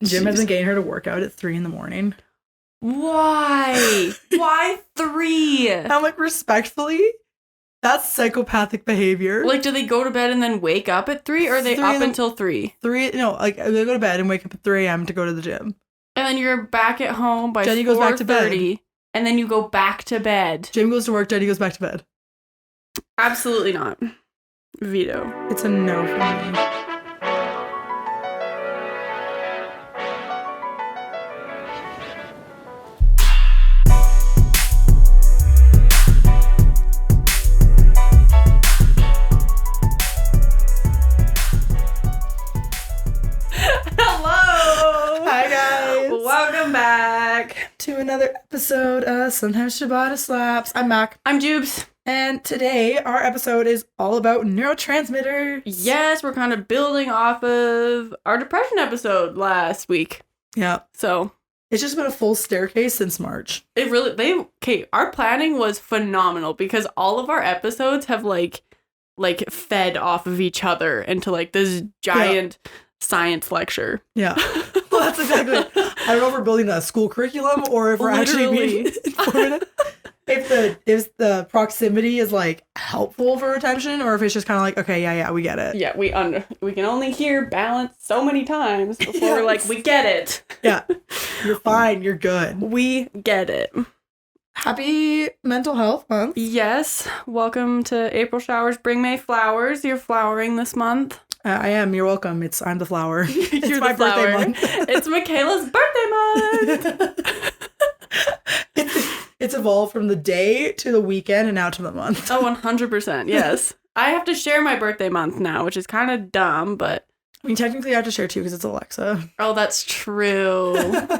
Jim has been getting her to work out at 3 a.m. Why? Why 3? I'm like, respectfully, that's psychopathic behavior. Like, do they go to bed and then wake up at 3, or are they up until 3? 3, no, like, they go to bed and wake up at 3 a.m. to go to the gym. And then you're back at home by Jenny goes back to bed. 4:30, and then you go back to bed. Jim goes to work, Jenny goes back to bed. Absolutely not. Veto. It's a no for me. Welcome back to another episode of Sometimes Ciabatta Slaps. I'm Mak. I'm Jubes. And today our episode is all about neurotransmitters. Yes, we're kind of building off of our depression episode last week. Yeah. So it's just been a full staircase since March. Our planning was phenomenal because all of our episodes have like fed off of each other into like this giant science lecture. Yeah. Well, that's exactly it. I don't know if we're building a school curriculum or if we're actually being informative. If the proximity is like helpful for retention, or if it's just kind of like, okay, yeah, we get it. Yeah, we can only hear balance so many times before we're like, we get it. Yeah. You're fine, you're good. We get it. Happy Mental Health Month. Yes. Welcome to April Showers Bring May Flowers. You're flowering this month. I am. You're welcome. I'm the flower. You're my the flower. Birthday month. It's Michaela's birthday month. It's evolved from the day to the weekend and now to the month. Oh, 100%. Yes. I have to share my birthday month now, which is kind of dumb, but... I mean, technically I have to share too because it's Alexa. Oh, that's true.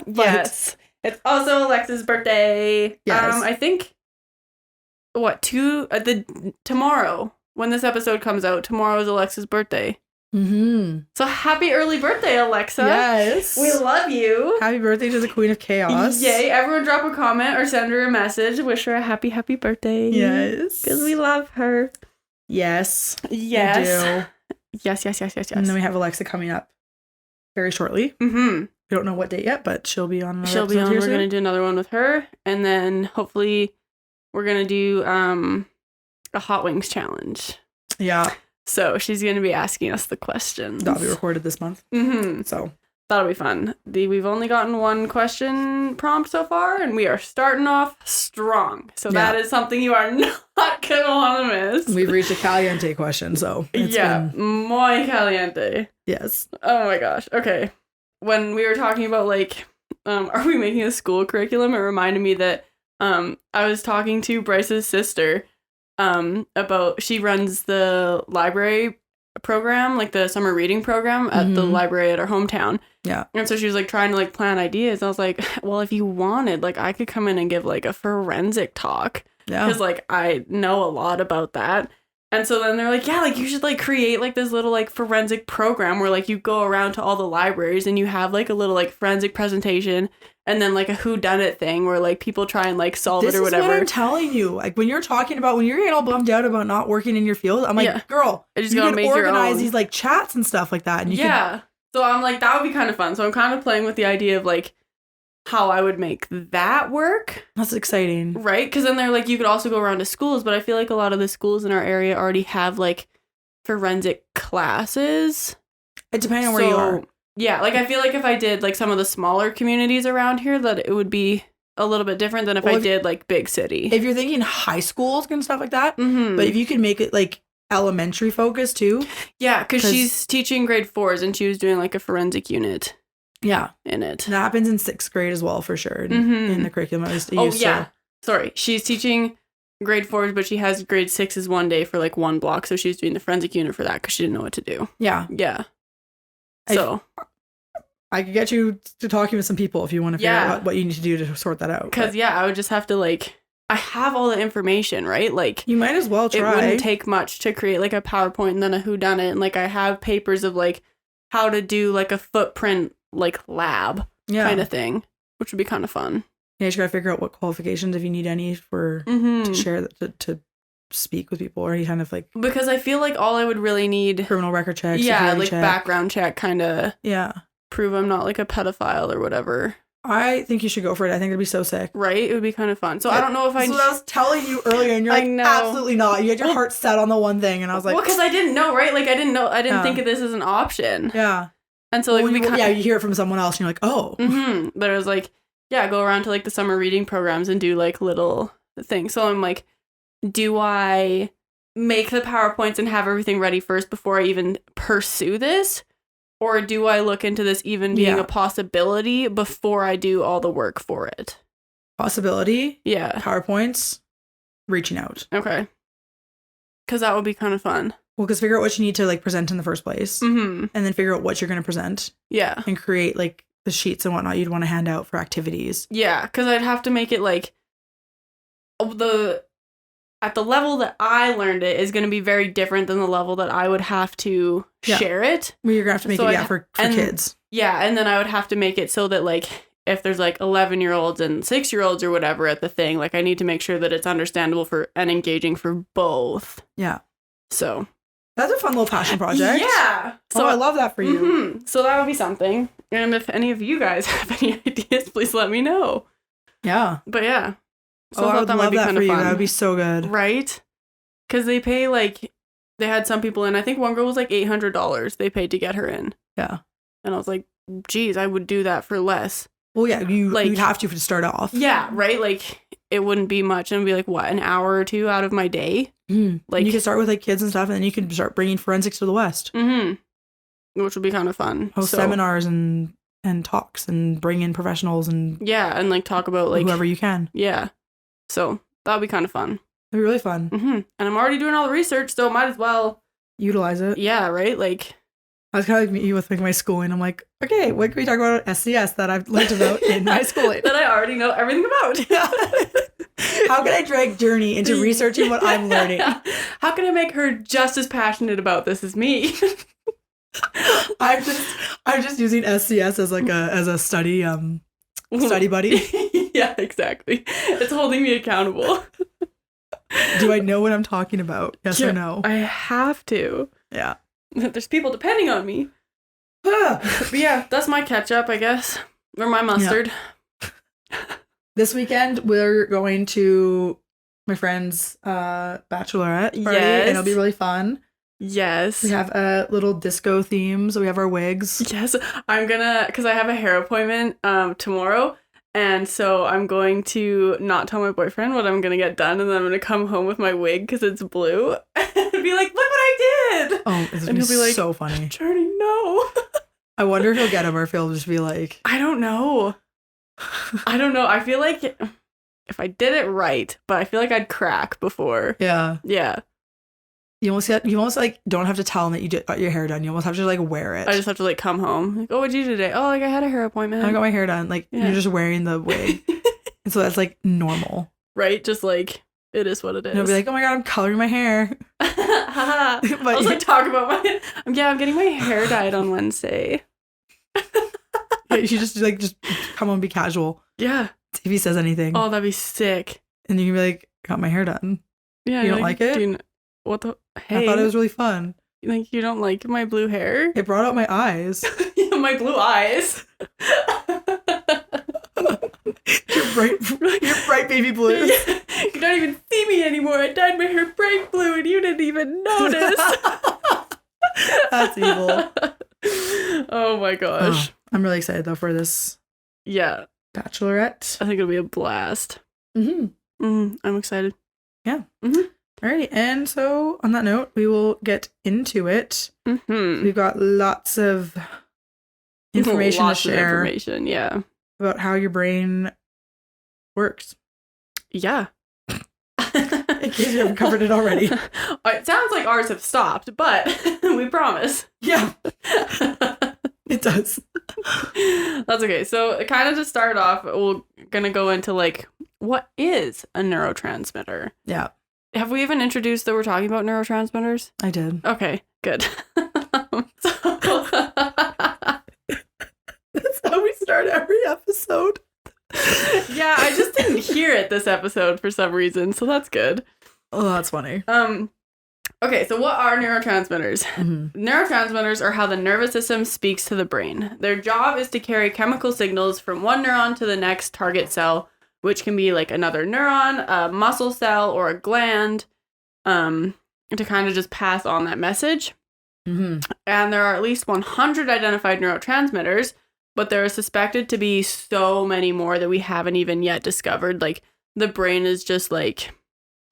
Yes. It's also Alexa's birthday. Yes. I think, tomorrow, when this episode comes out, tomorrow is Alexa's birthday. Mm-hmm. So happy early birthday, Alexa. Yes. We love you. Happy birthday to the Queen of Chaos. Yay. Everyone drop a comment or send her a message. Wish her a happy birthday. Yes. Because we love her. Yes. Yes. We do. Yes. And then we have Alexa coming up very shortly. Mm-hmm. We don't know what date yet, but she'll be on another episode. We're going to do another one with her. And then hopefully we're going to do a Hot Wings challenge. Yeah. So she's going to be asking us the questions. That'll be recorded this month. Mm-hmm. So that'll be fun. We've only gotten one question prompt so far, and we are starting off strong. So that is something you are not going to want to miss. We've reached a caliente question, so it's been... muy caliente. Yes. Oh my gosh. Okay. When we were talking about are we making a school curriculum? It reminded me that I was talking to Bryce's sister about, she runs the library program, like the summer reading program at the library at our hometown. Yeah. And so she was trying to plan ideas. I was like, well, if you wanted, I could come in and give a forensic talk. Yeah. Because I know a lot about that. And so then they're like, yeah, you should create this little forensic program where you go around to all the libraries and you have a little forensic presentation and then a whodunit thing where people try and solve it or whatever. This is what I'm telling you. When you're talking about, when you're getting all bummed out about not working in your field, I'm like, girl, I just you gotta can make organize your own. these chats and stuff like that. And you can... So I'm like, that would be kind of fun. So I'm kind of playing with the idea of how I would make that work. That's exciting. Right? Because then they're you could also go around to schools, but I feel a lot of the schools in our area already have forensic classes. It depends on where you are. Yeah, I feel if I did some of the smaller communities around here, that it would be a little bit different than if I did big city. If you're thinking high schools and stuff like that, but if you can make it elementary focus too. Yeah, because she's teaching grade 4s and she was doing a forensic unit. Yeah. In it. That happens in 6th grade as well, for sure. In the curriculum I used to use. Sorry. She's teaching grade 4s, but she has grade 6s one day for one block. So she's doing the forensic unit for that because she didn't know what to do. Yeah. Yeah. So I could get you to talking with some people if you want to figure out what you need to do to sort that out. Because, I would just have to I have all the information, right? You might as well try. It wouldn't take much to create a PowerPoint and then a whodunit. And I have papers of how to do a footprint lab kind of thing, which would be kind of fun. Yeah, you just gotta figure out what qualifications, if you need any, for to share that, to speak with people, or any kind of because I feel all I would really need criminal record check, security check. background check kind of prove I'm not like a pedophile or whatever. I think you should go for it. I think it'd be so sick. Right? It would be kind of fun. So I don't know if That's what I was telling you earlier, and you're like, absolutely not. You had your heart set on the one thing, and I was like, well, because I didn't know, right? Like, I didn't think of this as an option. Yeah. And so, like, you hear it from someone else, and you're like, oh. Mm-hmm. There was like, yeah, go around to like the summer reading programs and do like little things. So I'm like, do I make the PowerPoints and have everything ready first before I even pursue this? Or do I look into this even being a possibility before I do all the work for it? Possibility? Yeah. PowerPoints? Reaching out. Okay. Because that would be kind of fun. Well, because figure out what you need to like present in the first place. And then figure out what you're going to present. Yeah. And create like the sheets and whatnot you'd want to hand out for activities. Yeah. Because I'd have to make it like at the level that I learned it is going to be very different than the level that I would have to share it. Well, you're going to have to make it for kids. Yeah, and then I would have to make it so that, like, if there's, like, 11-year-olds and 6-year-olds or whatever at the thing, like, I need to make sure that it's understandable and engaging for both. Yeah. So. That's a fun little passion project. Yeah. So I love that for you. Mm-hmm. So that would be something. And if any of you guys have any ideas, please let me know. Yeah. But yeah. So I thought that might be kind of fun. That would be so good. Right? Because they pay, like, they had some people in. I think one girl was like $800 they paid to get her in. Yeah. And I was like, geez, I would do that for less. Well, yeah, you'd have to start off. Yeah, right? Like, it wouldn't be much. And it'd be like, what, an hour or two out of my day? Like, you could start with, like, kids and stuff, and then you could start bringing forensics to the West. Which would be kind of fun. Host seminars and talks and bring in professionals and... Yeah, and, like, talk about, like... whoever you can. Yeah. So that would be kind of fun. It'd be really fun. And I'm already doing all the research, so might as well utilize it. Yeah, right? Like, I was kind of like you with my schooling. I'm like, okay, what can we talk about SCS that I've learned about in my schooling? That I already know everything about. How can I drag Journey into researching what I'm learning? How can I make her just as passionate about this as me? I'm just using SCS as like a study buddy. Yeah, exactly. It's holding me accountable. Do I know what I'm talking about? Yes or no? I have to. Yeah. There's people depending on me. But yeah, that's my ketchup, I guess. Or my mustard. Yeah. This weekend, we're going to my friend's bachelorette party, and it'll be really fun. Yes. We have a little disco theme, so we have our wigs. Yes. I'm gonna, because I have a hair appointment tomorrow, and so I'm going to not tell my boyfriend what I'm gonna get done, and then I'm gonna come home with my wig because it's blue, and be like, look what I did! Oh, it's gonna be like, so funny. Journey, no. I wonder if he'll get him or if he'll just be like... I don't know. I feel like if I did it right, but I feel like I'd crack before. Yeah. Yeah. You almost like don't have to tell him that you got your hair done. You almost have to like wear it. I just have to like come home. Like, oh, what'd you do today? Oh, like I had a hair appointment. I got my hair done. Like you're just wearing the wig. And so that's like normal. Right? Just like it is what it is. And he'll be like, oh my God, I'm coloring my hair. I was like talk about I'm getting my hair dyed on Wednesday. Yeah, you should just come on and be casual. Yeah. See if he says anything. Oh, that'd be sick. And you can be like, got my hair done. Yeah. You don't like it? What the? Hey. I thought it was really fun. Like, you don't like my blue hair? It brought out my eyes. Yeah, my blue eyes. Your bright baby blues. Yeah. You don't even see me anymore. I dyed my hair bright blue and you didn't even notice. That's evil. Oh my gosh. Oh, I'm really excited though for this. Yeah. Bachelorette. I think it'll be a blast. I'm excited. Yeah. All right. And so on that note, we will get into it. We've got lots of information to share. Yeah. About how your brain works. Yeah. In case you haven't covered it already. It sounds like ours have stopped, but we promise. Yeah. It does. That's okay. So kind of to start off, we're going to go into like, what is a neurotransmitter? Yeah. Have we even introduced that we're talking about neurotransmitters? I did. Okay, good. That's how we start every episode. Yeah, I just didn't hear it this episode for some reason, so that's good. Oh, that's funny. Okay, so what are neurotransmitters? Mm-hmm. Neurotransmitters are how the nervous system speaks to the brain. Their job is to carry chemical signals from one neuron to the next target cell, which can be like another neuron, a muscle cell, or a gland, to kind of just pass on that message. Mm-hmm. And there are at least 100 identified neurotransmitters, but there are suspected to be so many more that we haven't even yet discovered. Like, the brain is just like,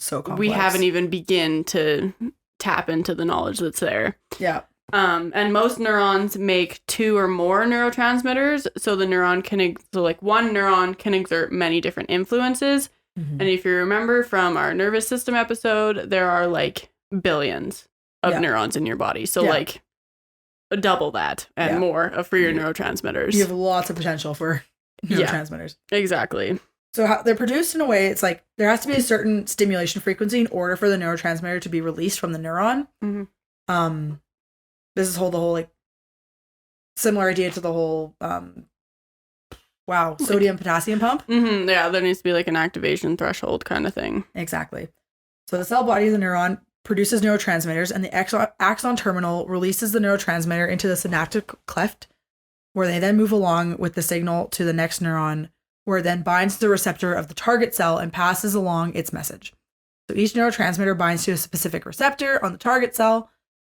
So complex. we haven't even begin to tap into the knowledge that's there. Yeah. And most neurons make 2 or more neurotransmitters, so the neuron can one neuron can exert many different influences. Mm-hmm. And if you remember from our nervous system episode, there are like billions of neurons in your body. So like double that and more for your neurotransmitters. You have lots of potential for neurotransmitters. Yeah, exactly. So how they're produced in a way, it's like there has to be a certain stimulation frequency in order for the neurotransmitter to be released from the neuron. Mm-hmm. This is the whole like similar idea to the whole sodium potassium pump. Mm-hmm. Yeah, there needs to be like an activation threshold kind of thing. Exactly. So the cell body of the neuron produces neurotransmitters, and the axon terminal releases the neurotransmitter into the synaptic cleft, where they then move along with the signal to the next neuron, where it then binds to the receptor of the target cell and passes along its message. So each neurotransmitter binds to a specific receptor on the target cell.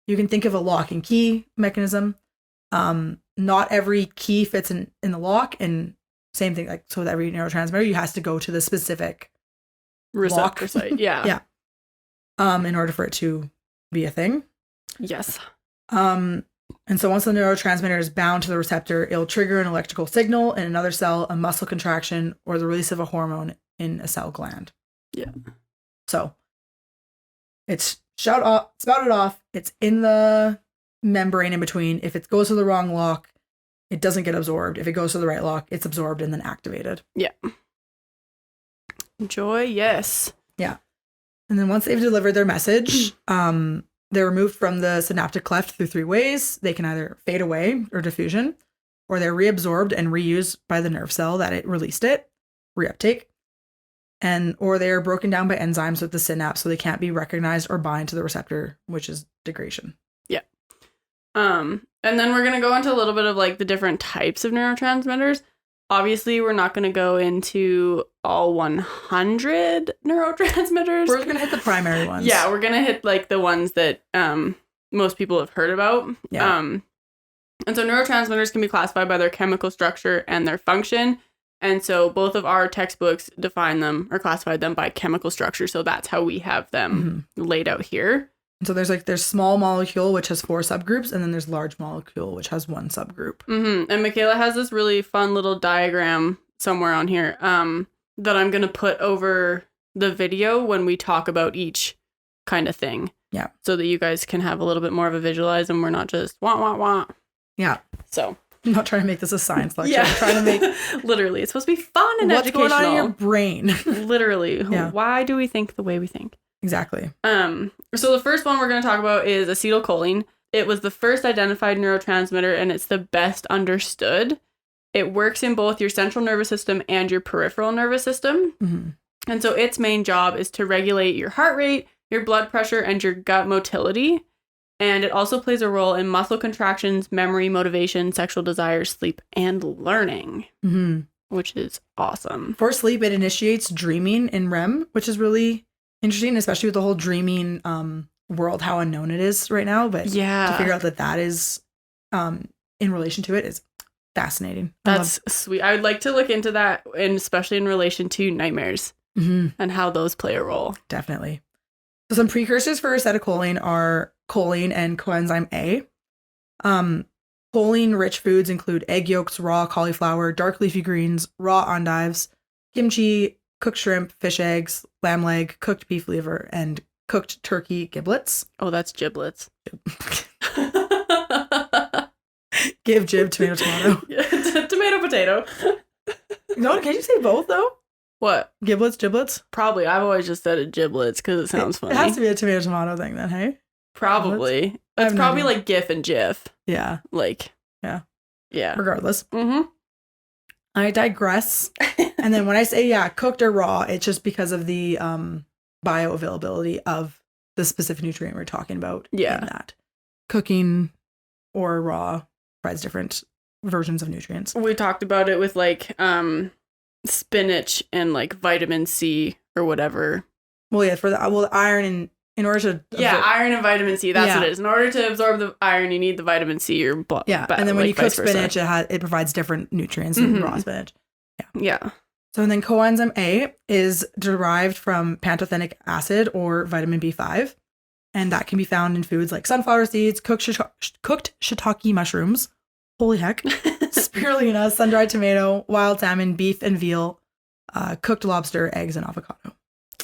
You can think of a lock and key mechanism. Not every key fits in the lock, and same thing, like, so with every neurotransmitter, you has to go to the specific receptor lock site. Yeah. In order for it to be a thing. Yes. And so once the neurotransmitter is bound to the receptor, it'll trigger an electrical signal in another cell, a muscle contraction, or the release of a hormone in a cell gland. Yeah. So it's spouted off. It's in the membrane in between. If it goes to the wrong lock, it doesn't get absorbed. If it goes to the right lock, it's absorbed and then activated. Yeah. Joyous. Yeah. And then once they've delivered their message, they're removed from the synaptic cleft through 3 ways. They can either fade away or diffusion, or they're reabsorbed and reused by the nerve cell that it released it, reuptake, or they are broken down by enzymes with the synapse, so they can't be recognized or bind to the receptor, which is degradation. Yeah. And then we're going to go into a little bit of like the different types of neurotransmitters. Obviously, we're not going to go into all 100 neurotransmitters. We're going to hit the primary ones. Yeah, we're going to hit like the ones that most people have heard about. Yeah. And so neurotransmitters can be classified by their chemical structure and their function. And so both of our textbooks define them or classified them by chemical structure. So that's how we have them laid out here. So there's small molecule, which has 4 subgroups, and then there's large molecule, which has 1 subgroup. Mm-hmm. And Michaela has this really fun little diagram somewhere on here that I'm going to put over the video when we talk about each kind of thing. Yeah. So that you guys can have a little bit more of a visualize and we're not just wah, wah, wah. Yeah. So I'm not trying to make this a science lecture. Yeah. I'm trying to make... Literally, it's supposed to be fun and what's educational. going on in your brain. Literally. Yeah. Why do we think the way we think? Exactly. So the first one we're going to talk about is acetylcholine. It was the first identified neurotransmitter and it's the best understood. It works in both your central nervous system and your peripheral nervous system. Mm-hmm. And so its main job is to regulate your heart rate, your blood pressure, and your gut motility. And it also plays a role in muscle contractions, memory, motivation, sexual desire, sleep, and learning, which is awesome. For sleep, it initiates dreaming in REM, which is really interesting, especially with the whole dreaming world, how unknown it is right now. But to figure out that is in relation to it is fascinating. That's sweet. I would like to look into that, and especially in relation to nightmares and how those play a role. Definitely. So some precursors for acetylcholine are choline and coenzyme A. Choline-rich foods include egg yolks, raw cauliflower, dark leafy greens, raw endives, kimchi, cooked shrimp, fish eggs, lamb leg, cooked beef liver, and cooked turkey giblets. Oh, that's giblets. Give jib, tomato. Tomato, potato. No, can you say both though? What? Giblets? Probably. I've always just said it giblets because it sounds funny. It has to be a tomato thing then, hey? Probably. Giblets? It's probably like GIF and JIF. Yeah. Like. Yeah. Yeah. Regardless. Mm-hmm. I digress. And then when I say, cooked or raw, it's just because of the bioavailability of the specific nutrient we're talking about in Yeah. that. Cooking or raw provides different versions of nutrients. We talked about it with like spinach and like vitamin C or whatever. Well, yeah, for the iron in order to iron and vitamin C. That's Yeah. what it is. In order to absorb the iron, you need the vitamin C or yeah. And then when you cook spinach, it provides different nutrients than raw spinach. Yeah. So then coenzyme A is derived from pantothenic acid or vitamin B5, and that can be found in foods like sunflower seeds, cooked shiitake mushrooms, holy heck, spirulina, sun-dried tomato, wild salmon, beef and veal, cooked lobster, eggs, and avocado.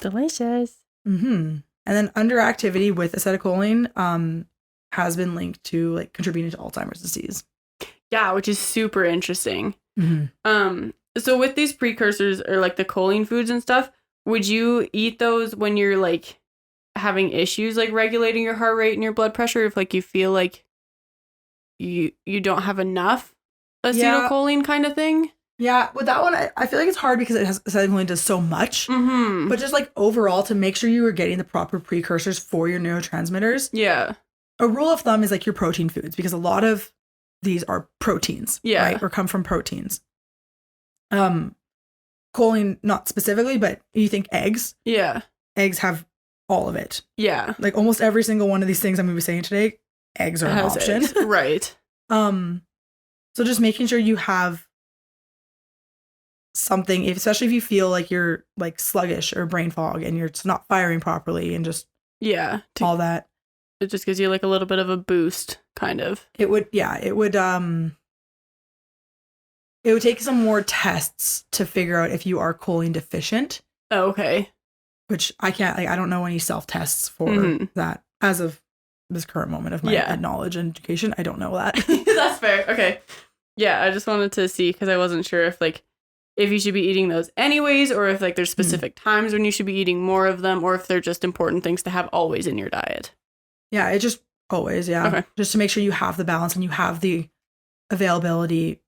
Delicious. Mm-hmm. And then underactivity with acetylcholine has been linked to like contributing to Alzheimer's disease. Yeah, which is super interesting. Mm-hmm. So with these precursors or like the choline foods and stuff, would you eat those when you're like having issues like regulating your heart rate and your blood pressure if like you feel like you don't have enough acetylcholine kind of thing? Yeah, with that one, I feel like it's hard because acetylcholine does so much. Mm-hmm. But just like overall, to make sure you are getting the proper precursors for your neurotransmitters. Yeah. A rule of thumb is like your protein foods, because a lot of these are proteins. Yeah. Right? Or come from proteins. Choline, not specifically, but you think eggs. Yeah. Eggs have all of it. Yeah. Like almost every single one of these things I'm going to be saying today, eggs are an option. Eggs. Right. So just making sure you have something, especially if you feel like you're like sluggish or brain fog and you're just not firing properly and just all that. It just gives you like a little bit of a boost, kind of. It would take some more tests to figure out if you are choline deficient. Oh, okay. Which I don't know any self-tests for that as of this current moment of my knowledge and education. I don't know that. That's fair. Okay. Yeah, I just wanted to see because I wasn't sure if you should be eating those anyways, or if like there's specific times when you should be eating more of them, or if they're just important things to have always in your diet. Yeah, it just always, Okay. Just to make sure you have the balance and you have the availability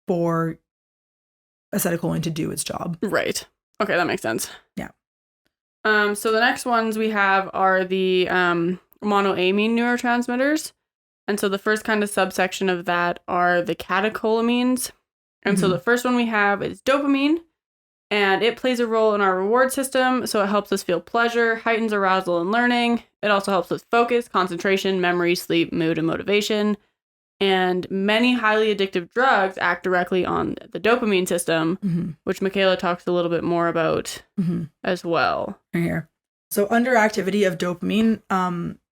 for acetylcholine to do its job. Right. Okay, that makes sense. Yeah. So the next ones we have are the monoamine neurotransmitters. And so the first kind of subsection of that are the catecholamines. And so the first one we have is dopamine, and it plays a role in our reward system. So it helps us feel pleasure, heightens arousal and learning. It also helps with focus, concentration, memory, sleep, mood, and motivation. And many highly addictive drugs act directly on the dopamine system, which Michaela talks a little bit more about as well. Right here. So underactivity of dopamine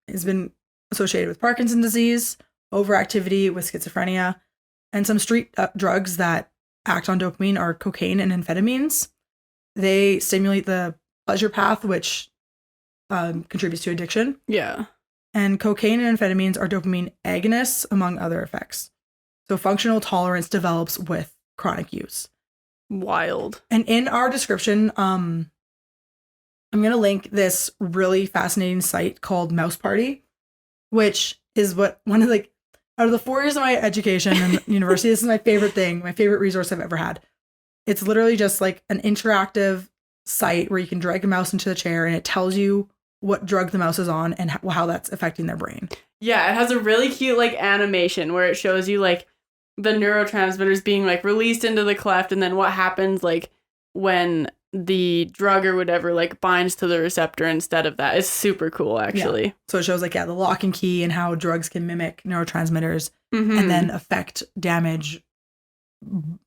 has been associated with Parkinson's disease, overactivity with schizophrenia, and some street drugs that act on dopamine are cocaine and amphetamines. They stimulate the pleasure path, which contributes to addiction. Yeah. And cocaine and amphetamines are dopamine agonists, among other effects. So functional tolerance develops with chronic use. Wild. And in our description, I'm going to link this really fascinating site called Mouse Party, which is out of the 4 years of my education and university, this is my favorite thing, my favorite resource I've ever had. It's literally just like an interactive site where you can drag a mouse into the chair and it tells you what drug the mouse is on and how that's affecting their brain. Yeah, it has a really cute like animation where it shows you like the neurotransmitters being like released into the cleft, and then what happens like when the drug or whatever like binds to the receptor instead of that. It's super cool, actually. Yeah. So it shows like the lock and key and how drugs can mimic neurotransmitters and then affect, damage,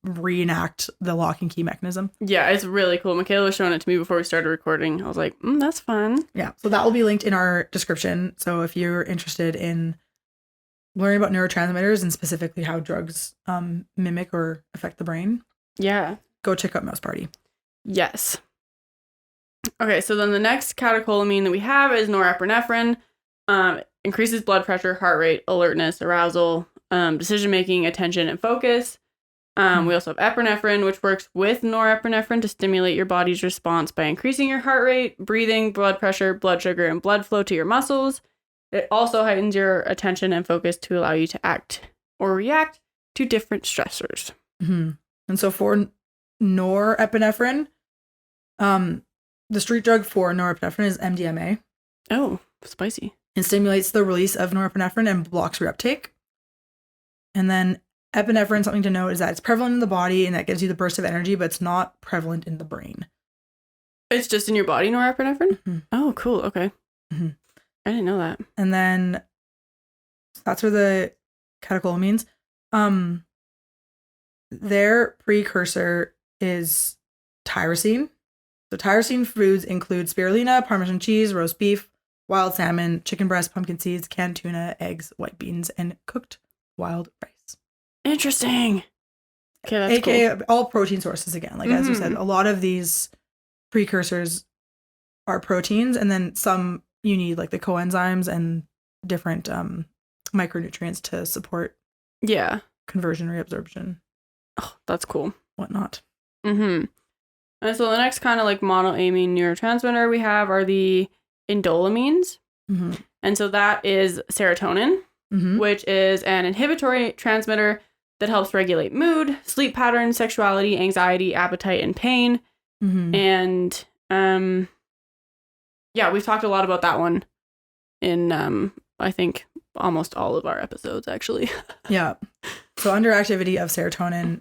reenact the lock and key mechanism. Yeah, it's really cool. Michaela was showing it to me before we started recording. I was like, that's fun. Yeah, so that will be linked in our description. So if you're interested in learning about neurotransmitters and specifically how drugs mimic or affect the brain, go check out Mouse Party. Yes. Okay, so then the next catecholamine that we have is norepinephrine. Increases blood pressure, heart rate, alertness, arousal, decision-making, attention, and focus. We also have epinephrine, which works with norepinephrine to stimulate your body's response by increasing your heart rate, breathing, blood pressure, blood sugar, and blood flow to your muscles. It also heightens your attention and focus to allow you to act or react to different stressors. And so for norepinephrine, the street drug for norepinephrine is MDMA. Oh. Spicy. It stimulates the release of norepinephrine and blocks reuptake. And then epinephrine, something to note is that it's prevalent in the body and that gives you the burst of energy, but it's not prevalent in the brain. It's just in your body, norepinephrine? Mm-hmm. Oh, cool. Okay. Mm-hmm. I didn't know that. And then that's where the catecholamines, their precursor is tyrosine. So tyrosine foods include spirulina, Parmesan cheese, roast beef, wild salmon, chicken breast, pumpkin seeds, canned tuna, eggs, white beans, and cooked wild rice. Interesting. Okay, that's AKA cool. all protein sources again. Like as we said, a lot of these precursors are proteins, and then some you need like the coenzymes and different micronutrients to support conversion, reabsorption. Oh, that's cool. Whatnot. Mm-hmm. And so the next kind of like monoamine neurotransmitter we have are the indolamines. Mm-hmm. And so that is serotonin, which is an inhibitory transmitter that helps regulate mood, sleep patterns, sexuality, anxiety, appetite, and pain. Mm-hmm. And we've talked a lot about that one in I think almost all of our episodes actually. Yeah. So underactivity of serotonin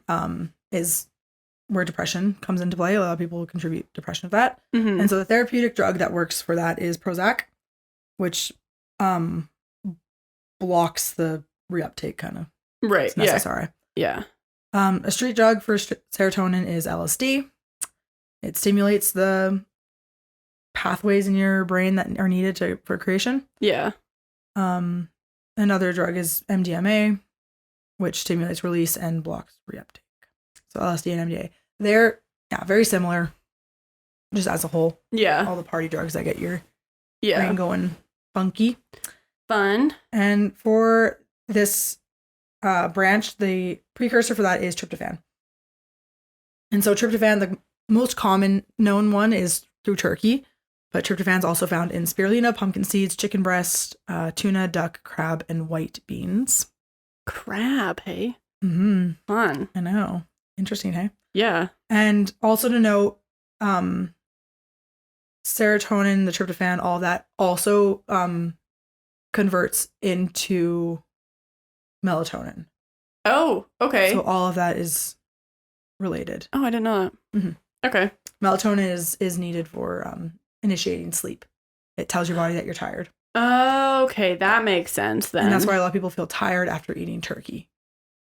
is where depression comes into play. A lot of people contribute depression to that. Mm-hmm. And so the therapeutic drug that works for that is Prozac, which blocks the reuptake kind of. Right. It's necessary. Yeah. A street drug for serotonin is LSD. It stimulates the pathways in your brain that are needed for creation. Yeah. Another drug is MDMA, which stimulates release and blocks reuptake. So LSD and MDMA. They're very similar, just as a whole. Yeah. All the party drugs that get your brain going funky. Fun. And for this branch, the precursor for that is tryptophan. And so tryptophan, the most common known one is through turkey, but tryptophan is also found in spirulina, pumpkin seeds, chicken breast, tuna, duck, crab, and white beans. Crab, hey? Mm-hmm. Fun. I know. Interesting, hey? Yeah. And also to note, serotonin, the tryptophan, all that also converts into melatonin. Oh, okay. So all of that is related. Oh, I didn't know that. Mm-hmm. Okay. Melatonin is needed for initiating sleep. It tells your body that you're tired. Okay, that makes sense then. And that's why a lot of people feel tired after eating turkey.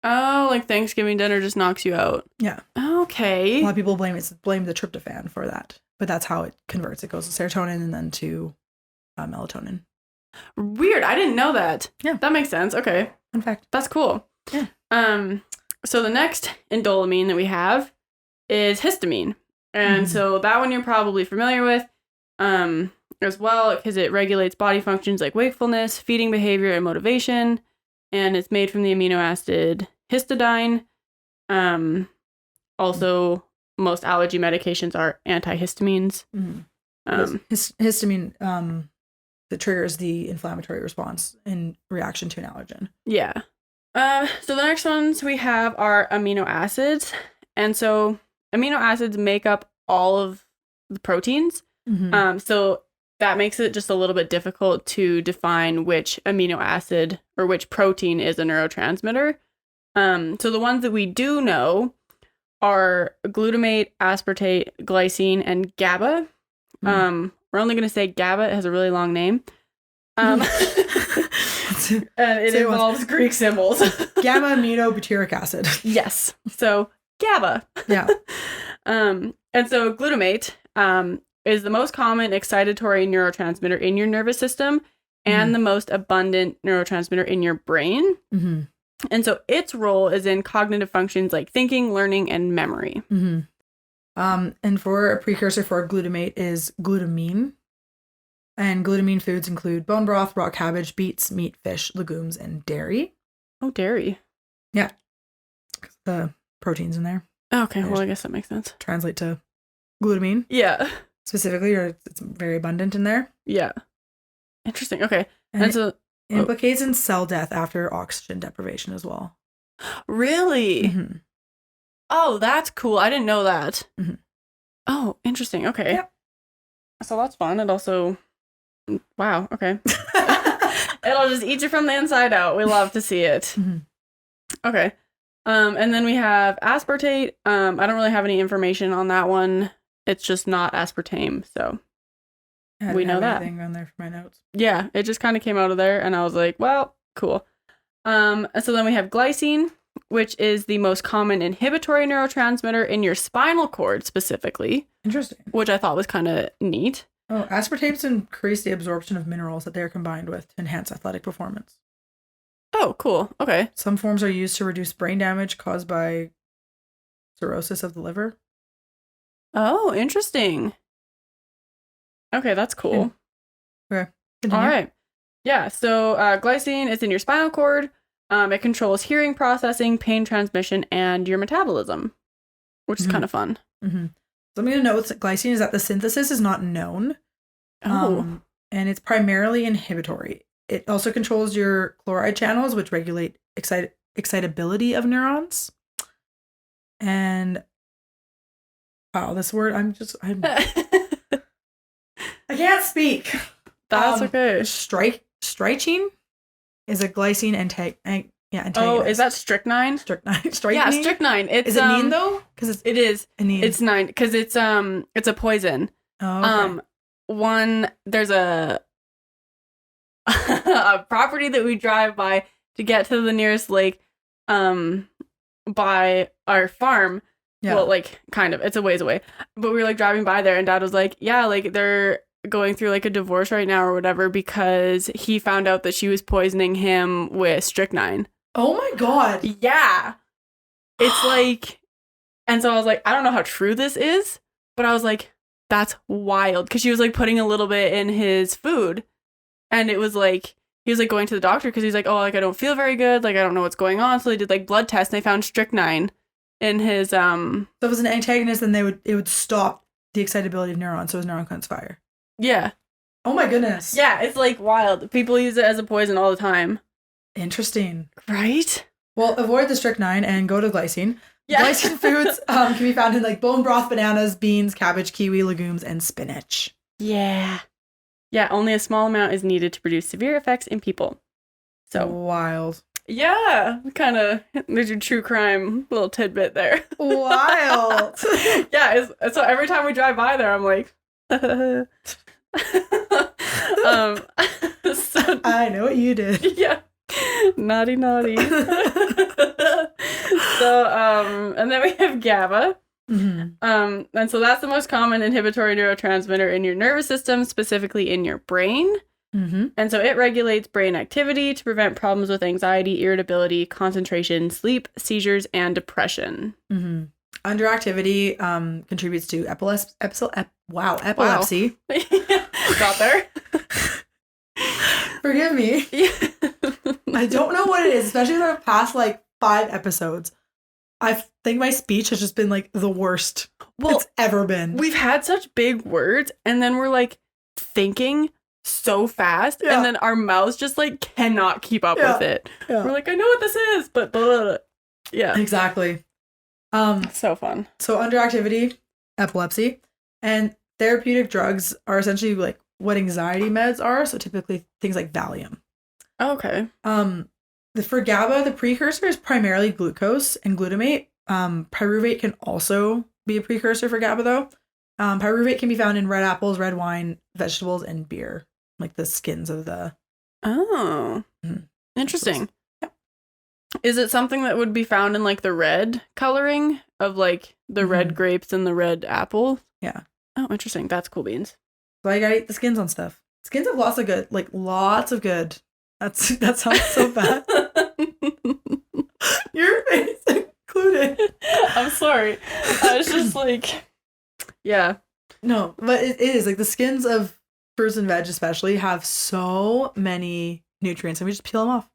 Oh, like Thanksgiving dinner just knocks you out. Yeah. Okay. A lot of people blame the tryptophan for that, but that's how it converts. It goes to serotonin and then to melatonin. Weird. I didn't know that. Yeah. That makes sense. Okay. In fact. That's cool. Yeah. So the next indolamine that we have is histamine. And so that one you're probably familiar with as well, because it regulates body functions like wakefulness, feeding behavior, and motivation. And it's made from the amino acid histidine. Also, most allergy medications are antihistamines. Histamine that triggers the inflammatory response in reaction to an allergen. Yeah. So the next ones we have are amino acids. And so amino acids make up all of the proteins. So that makes it just a little bit difficult to define which amino acid or which protein is a neurotransmitter. So the ones that we do know are glutamate, aspartate, glycine, and GABA. We're only going to say GABA. It has a really long name. And it involves Greek symbols. Gamma-aminobutyric acid. Yes. So GABA. Yeah. And so glutamate is the most common excitatory neurotransmitter in your nervous system and the most abundant neurotransmitter in your brain. And so its role is in cognitive functions like thinking, learning, and memory. And for a precursor for glutamate is glutamine. And glutamine foods include bone broth, raw cabbage, beets, meat, fish, legumes, and dairy. Oh, dairy. Yeah. The proteins in there. Okay, well, I guess that makes sense. Translate to glutamine. Yeah. Specifically, or it's very abundant in there. Yeah. Interesting. Okay. And so implicates in cell death after oxygen deprivation as well. Really? Oh, that's cool. I didn't know that. Oh, interesting. Okay. Yep. So that's fun. It also Wow. Okay. It'll just eat you from the inside out. We love to see it. Mhm. Okay. And then we have aspartate. I don't really have any information on that one. It's just not aspartame, so we know that. Anything on there for my notes. Yeah, it just kind of came out of there, and I was like, well, cool. So then we have glycine, which is the most common inhibitory neurotransmitter in your spinal cord specifically. Interesting. Which I thought was kind of neat. Oh, aspartames increase the absorption of minerals that they are combined with to enhance athletic performance. Oh, cool. Okay. Some forms are used to reduce brain damage caused by cirrhosis of the liver. Oh, interesting. Okay, that's cool. Okay. Continue. All right. Yeah, so glycine is in your spinal cord. It controls hearing processing, pain transmission, and your metabolism, which is kind of fun. Mm-hmm. Something to note with glycine is that the synthesis is not known. Oh. And it's primarily inhibitory. It also controls your chloride channels, which regulate excitability of neurons. And wow, this word, I can't speak. That's okay. Strychnine is a glycine antagonist. Oh, is that strychnine? Strychnine. Yeah, strychnine. It's, is it nine though? Because it is. Anine. It's 9 because it's a poison. Oh, okay. There's a a property that we drive by to get to the nearest lake by our farm. Yeah. Well, like kind of. It's a ways away. But we were like driving by there and Dad was like, yeah, like they're going through like a divorce right now or whatever because he found out that she was poisoning him with strychnine. Oh my God. Yeah. It's like, and so I was like, I don't know how true this is, but I was like, that's wild. Because she was like putting a little bit in his food. And it was like, he was like going to the doctor because he's like, oh, like I don't feel very good. Like I don't know what's going on. So they did like blood tests and they found strychnine in his. So if it was an antagonist, then it would stop the excitability of neurons. So his neuron couldn't fire. Yeah. Oh my goodness. Yeah. It's like wild. People use it as a poison all the time. Interesting. Right? Well, avoid the strychnine and go to glycine. Yeah. Glycine foods can be found in like bone broth, bananas, beans, cabbage, kiwi, legumes, and spinach. Yeah. Yeah, only a small amount is needed to produce severe effects in people. So wild. Yeah, kind of. There's your true crime little tidbit there. Wild. Yeah, so every time we drive by there, I'm like, so, I know what you did. Yeah. Naughty. So, and then we have GABA. Mm-hmm. And so that's the most common inhibitory neurotransmitter in your nervous system, specifically in your brain. Mm-hmm. And so it regulates brain activity to prevent problems with anxiety, irritability, concentration, sleep, seizures, and depression. Mm-hmm. Underactivity contributes to epilepsy. Got there. Forgive me. I don't know what it is, especially in the past like 5 episodes. I think my speech has just been like the worst it's ever been. We've had such big words and then we're like thinking so fast and then our mouths just like cannot keep up with it. Yeah. We're like, I know what this is, but blah, blah, blah. Yeah. Exactly. So fun. So underactivity, epilepsy, and therapeutic drugs are essentially like what anxiety meds are. So typically things like Valium. Okay. For GABA, the precursor is primarily glucose and glutamate. Pyruvate can also be a precursor for GABA, though. Pyruvate can be found in red apples, red wine, vegetables, and beer, like the skins of the. Oh, interesting. Yeah. Is it something that would be found in like the red coloring of like the red grapes and the red apple? Yeah. Oh, interesting. That's cool beans. So I gotta eat the skins on stuff. Skins have lots of good. That sounds so bad. Your face included. I'm sorry. I was just like, yeah. No, but it is like the skins of fruits and veg especially have so many nutrients and we just peel them off.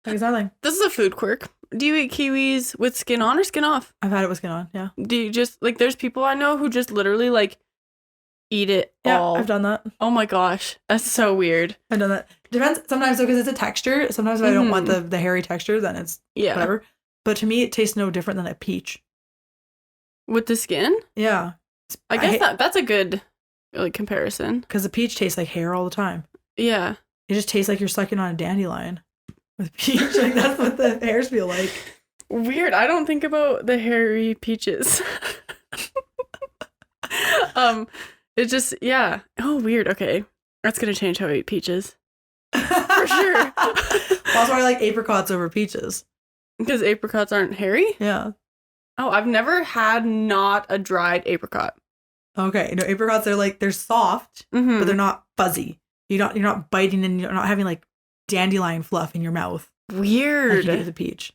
Like it's nothing. This is a food quirk. Do you eat kiwis with skin on or skin off? I've had it with skin on, yeah. Do you just, like, there's people I know who just literally, like, eat it all. Yeah, I've done that. Oh my gosh. That's so weird. I've done that. Depends sometimes though because it's a texture. Sometimes if I don't want the hairy texture, then it's whatever. But to me, it tastes no different than a peach. With the skin? Yeah. I guess that's a good like comparison. Because the peach tastes like hair all the time. Yeah. It just tastes like you're sucking on a dandelion with peach. Like that's what the hairs feel like. Weird. I don't think about the hairy peaches. It just, yeah. Oh, weird. Okay. That's going to change how I eat peaches. For sure. Also, I like apricots over peaches. Because apricots aren't hairy? Yeah. Oh, I've never had not a dried apricot. Okay. No, apricots, they're soft, but they're not fuzzy. You're not biting and you're not having like dandelion fluff in your mouth. Weird. Like you do the peach.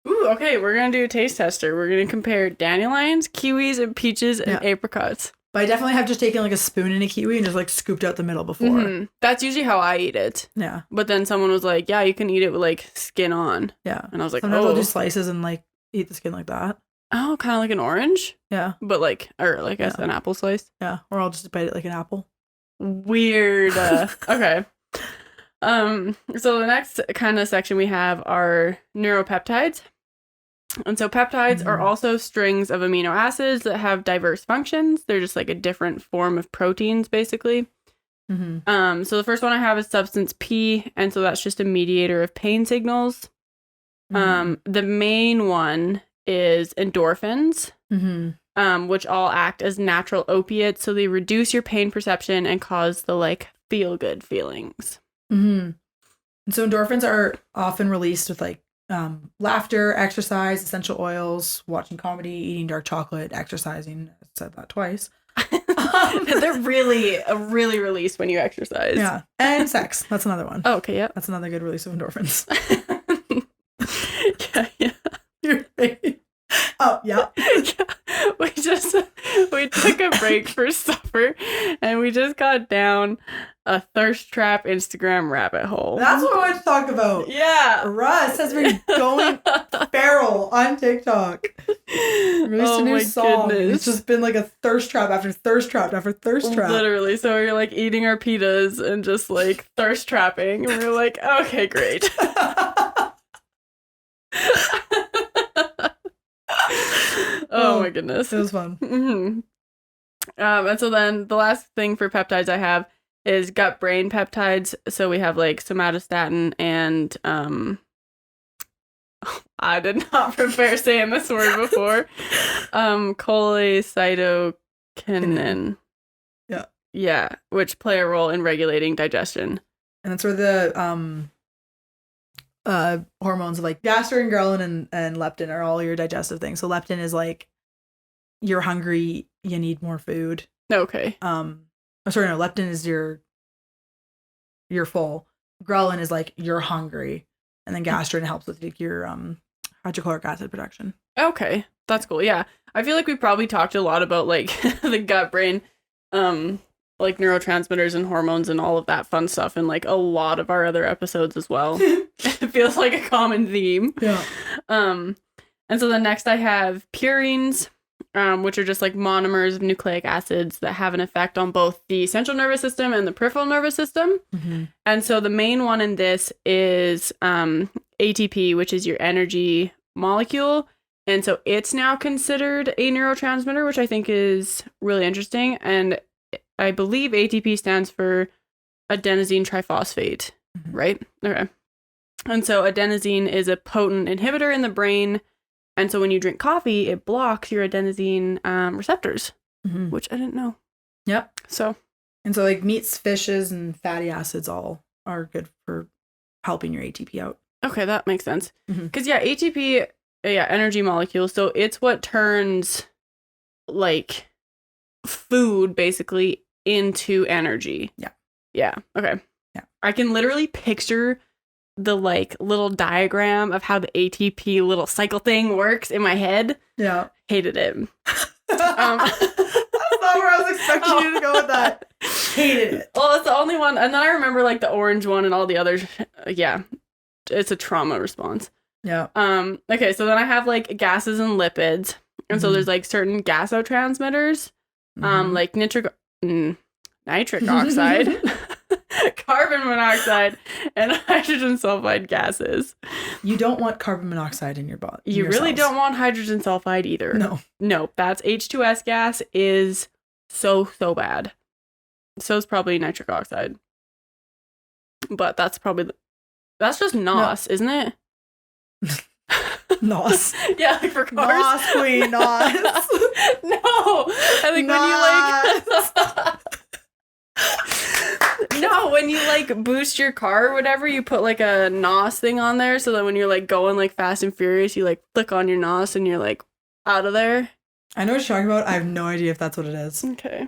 Ooh, okay. We're going to do a taste tester. We're going to compare dandelions, kiwis, and peaches and apricots. But I definitely have just taken like a spoon in a kiwi and just like scooped out the middle before. That's usually how I eat it. Yeah. But then someone was like, yeah, you can eat it with like skin on. Yeah. And I was like, sometimes I'll do slices and like eat the skin like that. Oh, kind of like an orange? Yeah. But like, or like an apple slice? Yeah. Or I'll just bite it like an apple. Weird. Okay. So the next kind of section we have are neuropeptides. And so peptides are also strings of amino acids that have diverse functions. They're just like a different form of proteins, basically. So the first one I have is substance P, and so that's just a mediator of pain signals. The main one is endorphins, which all act as natural opiates, so they reduce your pain perception and cause the like feel good feelings. And so endorphins are often released with like laughter, exercise, essential oils, watching comedy, eating dark chocolate, exercising. I said that twice. They're really released when you exercise. Yeah. And sex. That's another one. Oh, okay, yeah. That's another good release of endorphins. Yeah. Your face. Oh, yeah. We took a break for supper and we just got down a thirst trap Instagram rabbit hole. That's what I wanted to talk about. Yeah. Russ has been going feral on TikTok. Released a new song. Goodness. It's just been like a thirst trap after thirst trap after thirst trap. Literally. So we're like eating our pitas and just like thirst trapping. And we're like, okay, great. Oh my goodness. It was fun. And so then the last thing for peptides I have is gut-brain peptides. So we have like somatostatin and I did not prepare saying this word before. Cholecytokinin. Yeah. Yeah, which play a role in regulating digestion. And that's where the hormones like gastrin, ghrelin, and leptin are all your digestive things. So leptin is like you're hungry, you need more food. Okay. Leptin is you're full. Ghrelin is like you're hungry, and then gastrin helps with like, your hydrochloric acid production. Okay, that's cool. Yeah, I feel like we probably talked a lot about like the gut brain, like neurotransmitters and hormones and all of that fun stuff in like a lot of our other episodes as well. It feels like a common theme. Yeah. And so the next I have purines, which are just like monomers of nucleic acids that have an effect on both the central nervous system and the peripheral nervous system. And so the main one in this is ATP, which is your energy molecule. And so it's now considered a neurotransmitter, which I think is really interesting. And I believe ATP stands for adenosine triphosphate, right? Okay. And so adenosine is a potent inhibitor in the brain. And so when you drink coffee, it blocks your adenosine receptors, which I didn't know. Yep. So like meats, fishes, and fatty acids all are good for helping your ATP out. Okay, that makes sense. Because ATP, energy molecule. So it's what turns like food basically into energy. Yeah. Okay. Yeah. I can literally picture the like little diagram of how the ATP little cycle thing works in my head. Yeah. Hated it. That's not where I was expecting you to go with that. Hated it. Well, it's the only one. And then I remember like the orange one and all the others. Yeah. It's a trauma response. Yeah. Okay. So then I have like gases and lipids. And so there's like certain gasotransmitters, like nitric oxide, carbon monoxide, and hydrogen sulfide gases. You don't want carbon monoxide in your body. You really don't want hydrogen sulfide either. No, that's H2S gas is so bad. So is probably nitric oxide. But that's probably that's just NOS, isn't it? NOS. Yeah, like for cars. NOS, queen, NOS. No, I think when you like no, when you like boost your car or whatever, you put like a NOS thing on there so that when you're like going like fast and furious, you like click on your NOS and you're like out of there. I know what you're talking about. I have no idea if that's what it is. Okay.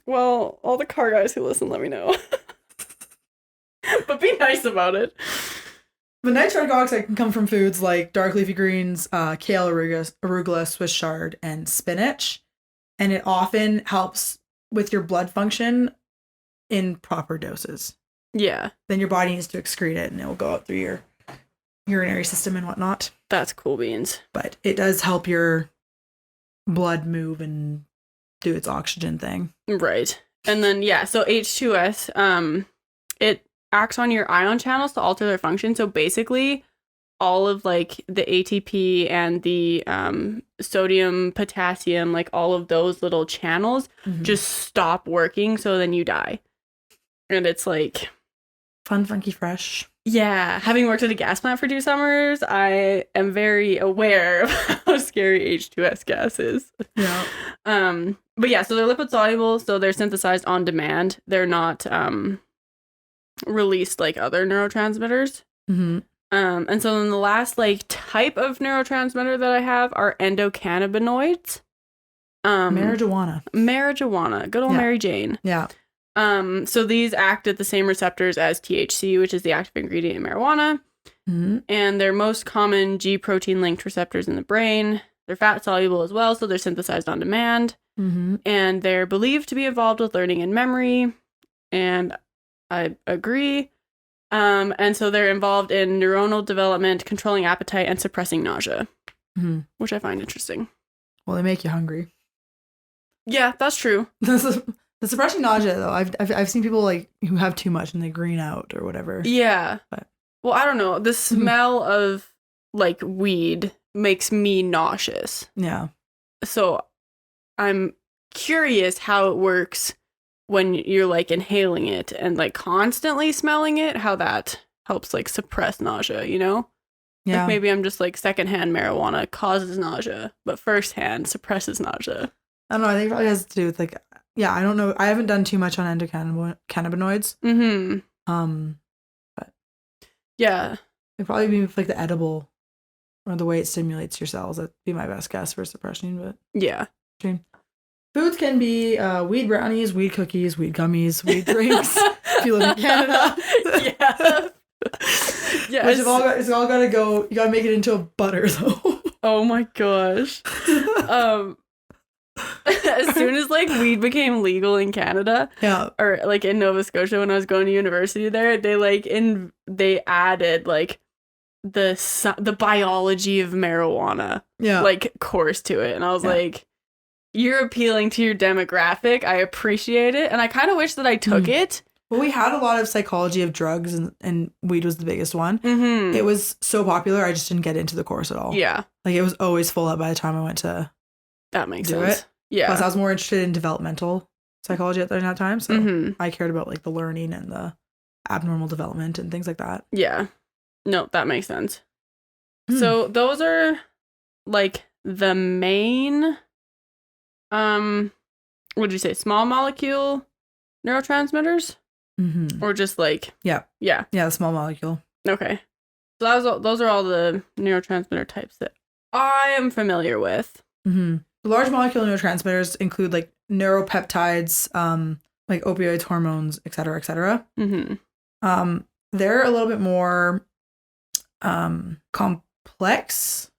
Well, all the car guys who listen, let me know. But be nice about it. The nitric oxide can come from foods like dark leafy greens, kale, arugula, Swiss chard, and spinach. And it often helps with your blood function in proper doses. Yeah. Then your body needs to excrete it and it will go out through your urinary system and whatnot. That's cool beans. But it does help your blood move and do its oxygen thing. Right. And then, yeah, so H2S, it acts on your ion channels to alter their function. So basically, all of like the ATP and the sodium, potassium, like all of those little channels just stop working. So then you die. And it's like fun, funky, fresh. Yeah. Having worked at a gas plant for 2 summers, I am very aware of how scary H2S gas is. Yeah. But yeah, so they're lipid soluble, so they're synthesized on demand. They're not released like other neurotransmitters. And so then the last like type of neurotransmitter that I have are endocannabinoids. Marijuana. Good old Mary Jane. Yeah. So these act at the same receptors as THC, which is the active ingredient in marijuana. And they're most common G protein linked receptors in the brain. They're fat soluble as well, so they're synthesized on demand. And they're believed to be involved with learning and memory. And I agree. And so they're involved in neuronal development, controlling appetite, and suppressing nausea, which I find interesting. Well, they make you hungry. Yeah, that's true. The suppressing nausea, though, I've seen people like who have too much and they green out or whatever. Yeah. But. Well, I don't know. The smell of like weed makes me nauseous. Yeah. So I'm curious how it works when you're like inhaling it and like constantly smelling it, how that helps like suppress nausea, you know? Yeah. Like maybe I'm just like secondhand marijuana causes nausea, but firsthand suppresses nausea. I don't know. I think it probably has to do with like, yeah, I don't know. I haven't done too much on endocannabinoids. But yeah, it'd probably be like the edible or the way it stimulates your cells. That'd be my best guess for suppression. But yeah. Foods can be weed brownies, weed cookies, weed gummies, weed drinks. If you live in Canada. Yeah. Yeah. Which it's all gotta go. You gotta make it into a butter though. Oh my gosh. As soon as like weed became legal in Canada, or like in Nova Scotia when I was going to university there, they added like the biology of marijuana like course to it, and I was like, you're appealing to your demographic. I appreciate it, and I kind of wish that I took it. Well, we had a lot of psychology of drugs, and weed was the biggest one. It was so popular, I just didn't get into the course at all. Yeah, like it was always full up by the time I went to. That makes do sense. It. Yeah. Plus, I was more interested in developmental psychology at that time, so I cared about like the learning and the abnormal development and things like that. Yeah. No, that makes sense. So those are like the main, what did you say? Small molecule neurotransmitters, or just like the small molecule. Okay. So those are all the neurotransmitter types that I am familiar with. Large molecule neurotransmitters include like neuropeptides, like opioids, hormones, et cetera, et cetera. They're a little bit more complex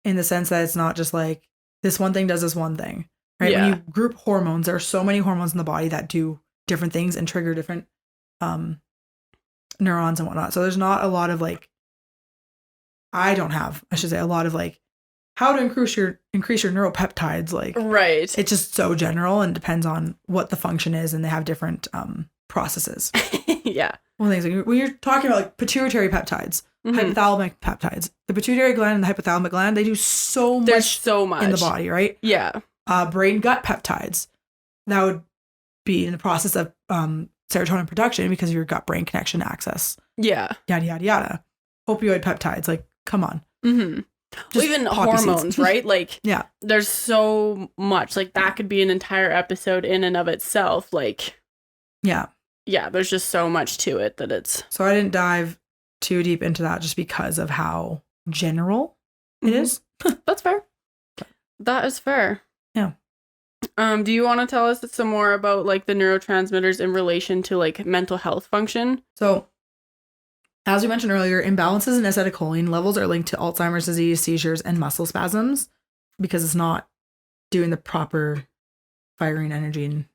in the sense that it's not just like this one thing does this one thing, right? When you group hormones, there are so many hormones in the body that do different things and trigger different neurons and whatnot. So there's not a lot of like, I should say a lot of like, how to increase your neuropeptides, like right. It's just so general and depends on what the function is, and they have different processes. Yeah. One thing is like, when you're talking about like pituitary peptides, hypothalamic peptides, the pituitary gland and the hypothalamic gland, they do so much. There's so much in the body, right? Yeah. Brain gut peptides, that would be in the process of serotonin production because of your gut-brain connection access. Yeah. Yada, yada, yada. Opioid peptides, like, come on. Mm-hmm. Well, even hormones, right? Like, yeah, there's so much. Like, that could be an entire episode in and of itself. Like, yeah, there's just so much to it that it's. So I didn't dive too deep into that just because of how general it is. That's fair. That is fair. Yeah. Do you want to tell us some more about like the neurotransmitters in relation to like mental health function? So, as we mentioned earlier, imbalances in acetylcholine levels are linked to Alzheimer's disease, seizures, and muscle spasms because it's not doing the proper firing energy and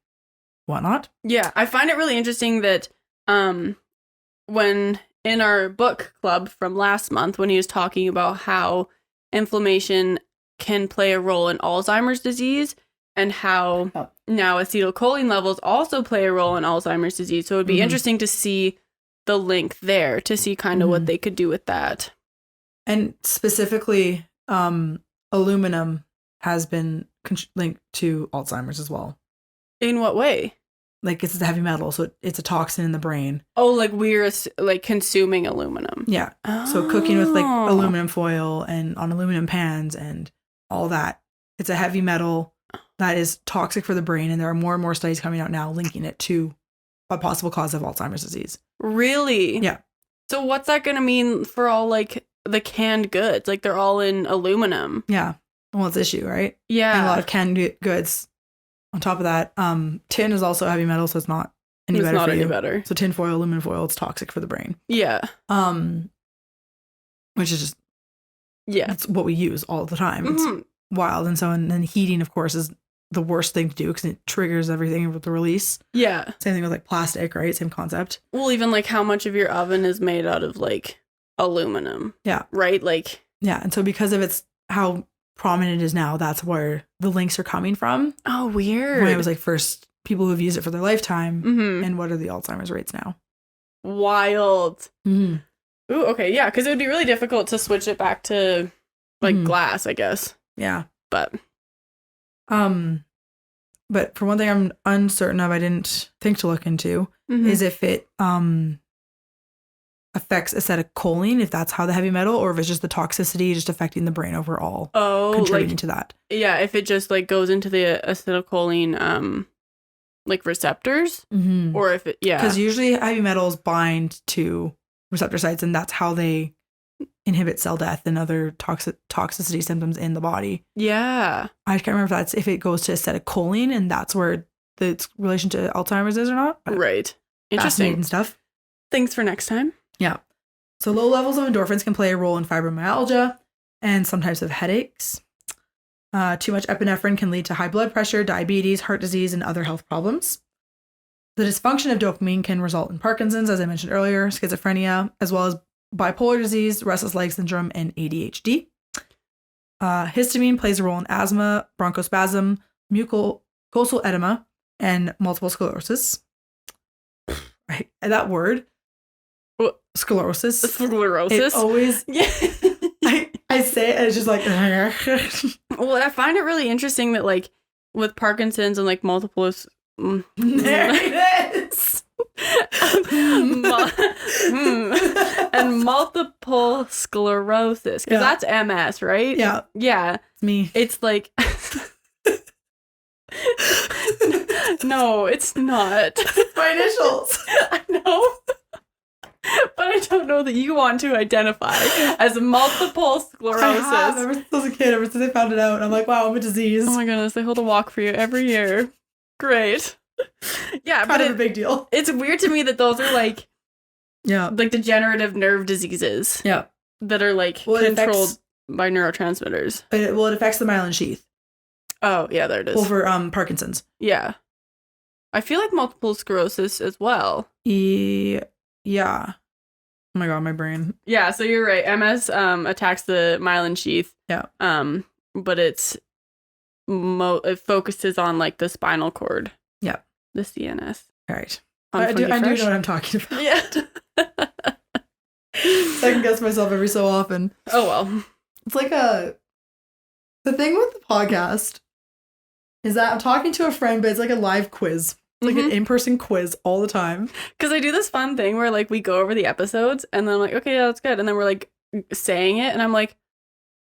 whatnot. Yeah, I find it really interesting that when in our book club from last month, when he was talking about how inflammation can play a role in Alzheimer's disease and how now acetylcholine levels also play a role in Alzheimer's disease. So it would be interesting to see the link there, to see kind of what they could do with that. And specifically, aluminum has been linked to Alzheimer's as well. In what way? Like, it's a heavy metal, so it's a toxin in the brain. Oh, like we're like consuming aluminum. Yeah. Oh. So cooking with like aluminum foil and on aluminum pans and all that. It's a heavy metal that is toxic for the brain, and there are more and more studies coming out now linking it to a possible cause of Alzheimer's disease. Really? Yeah. So what's that going to mean for all like the canned goods? Like they're all in aluminum. Yeah. Well, it's issue, right? Yeah. And a lot of canned goods. On top of that, tin is also heavy metal, so it's not any better for you. Better. So tin foil, aluminum foil, it's toxic for the brain. Yeah. Which is just it's what we use all the time. It's wild, and so and then heating, of course, is the worst thing to do because it triggers everything with the release. Yeah. Same thing with like plastic, right? Same concept. Well, even like how much of your oven is made out of like aluminum. Yeah. Right. Like. Yeah, and so because of its how prominent it is now, that's where the links are coming from. Oh, weird. When it was like first people who've used it for their lifetime, and what are the Alzheimer's rates now? Wild. Ooh, okay, yeah, because it would be really difficult to switch it back to like glass, I guess. Yeah, but for one thing, I'm uncertain of. I didn't think to look into is if it affects acetylcholine, if that's how the heavy metal, or if it's just the toxicity just affecting the brain overall. Oh, contributing to that. Yeah, if it just like goes into the acetylcholine like receptors, or if it because usually heavy metals bind to receptor sites, and that's how they inhibit cell death and other toxicity symptoms in the body. Yeah, I can't remember if it goes to acetylcholine and that's where the relation to Alzheimer's is or not. Right. Interesting stuff. Thanks for next time. Yeah. So low levels of endorphins can play a role in fibromyalgia and some types of headaches. Too much epinephrine can lead to high blood pressure, diabetes, heart disease, and other health problems. The dysfunction of dopamine can result in Parkinson's, as I mentioned earlier, schizophrenia, as well as bipolar disease, restless leg syndrome, and ADHD. Histamine plays a role in asthma, bronchospasm, mucosal edema, and multiple sclerosis. Right, that word. Sclerosis. It always. Yeah. I say it and it's just like. Well, I find it really interesting that like with Parkinson's and like multiple. There it is. And multiple sclerosis, because that's MS, right? Yeah. Yeah. It's me. It's like. No, it's not. It's my initials. I know. But I don't know that you want to identify as multiple sclerosis. I have, ever since I was a kid, ever since I found it out. I'm like, wow, I'm a disease. Oh my goodness, they hold a walk for you every year. Great. Yeah, kind of a big deal. It's weird to me that those are like degenerative nerve diseases. Yeah. That are like controlled by neurotransmitters. It affects the myelin sheath. Oh, yeah, there it is. Over Parkinson's. Yeah. I feel like multiple sclerosis as well. Yeah. Oh my god, my brain. Yeah, so you're right. MS attacks the myelin sheath. Yeah. But it focuses on like the spinal cord. Yeah. The CNS. All right. I do know what I'm talking about. Yeah. Second guess myself every so often. Oh well. It's like the thing with the podcast is that I'm talking to a friend, but it's like a live quiz. It's like an in-person quiz all the time. Because I do this fun thing where like we go over the episodes and then I'm like, okay, yeah, that's good. And then we're like saying it and I'm like,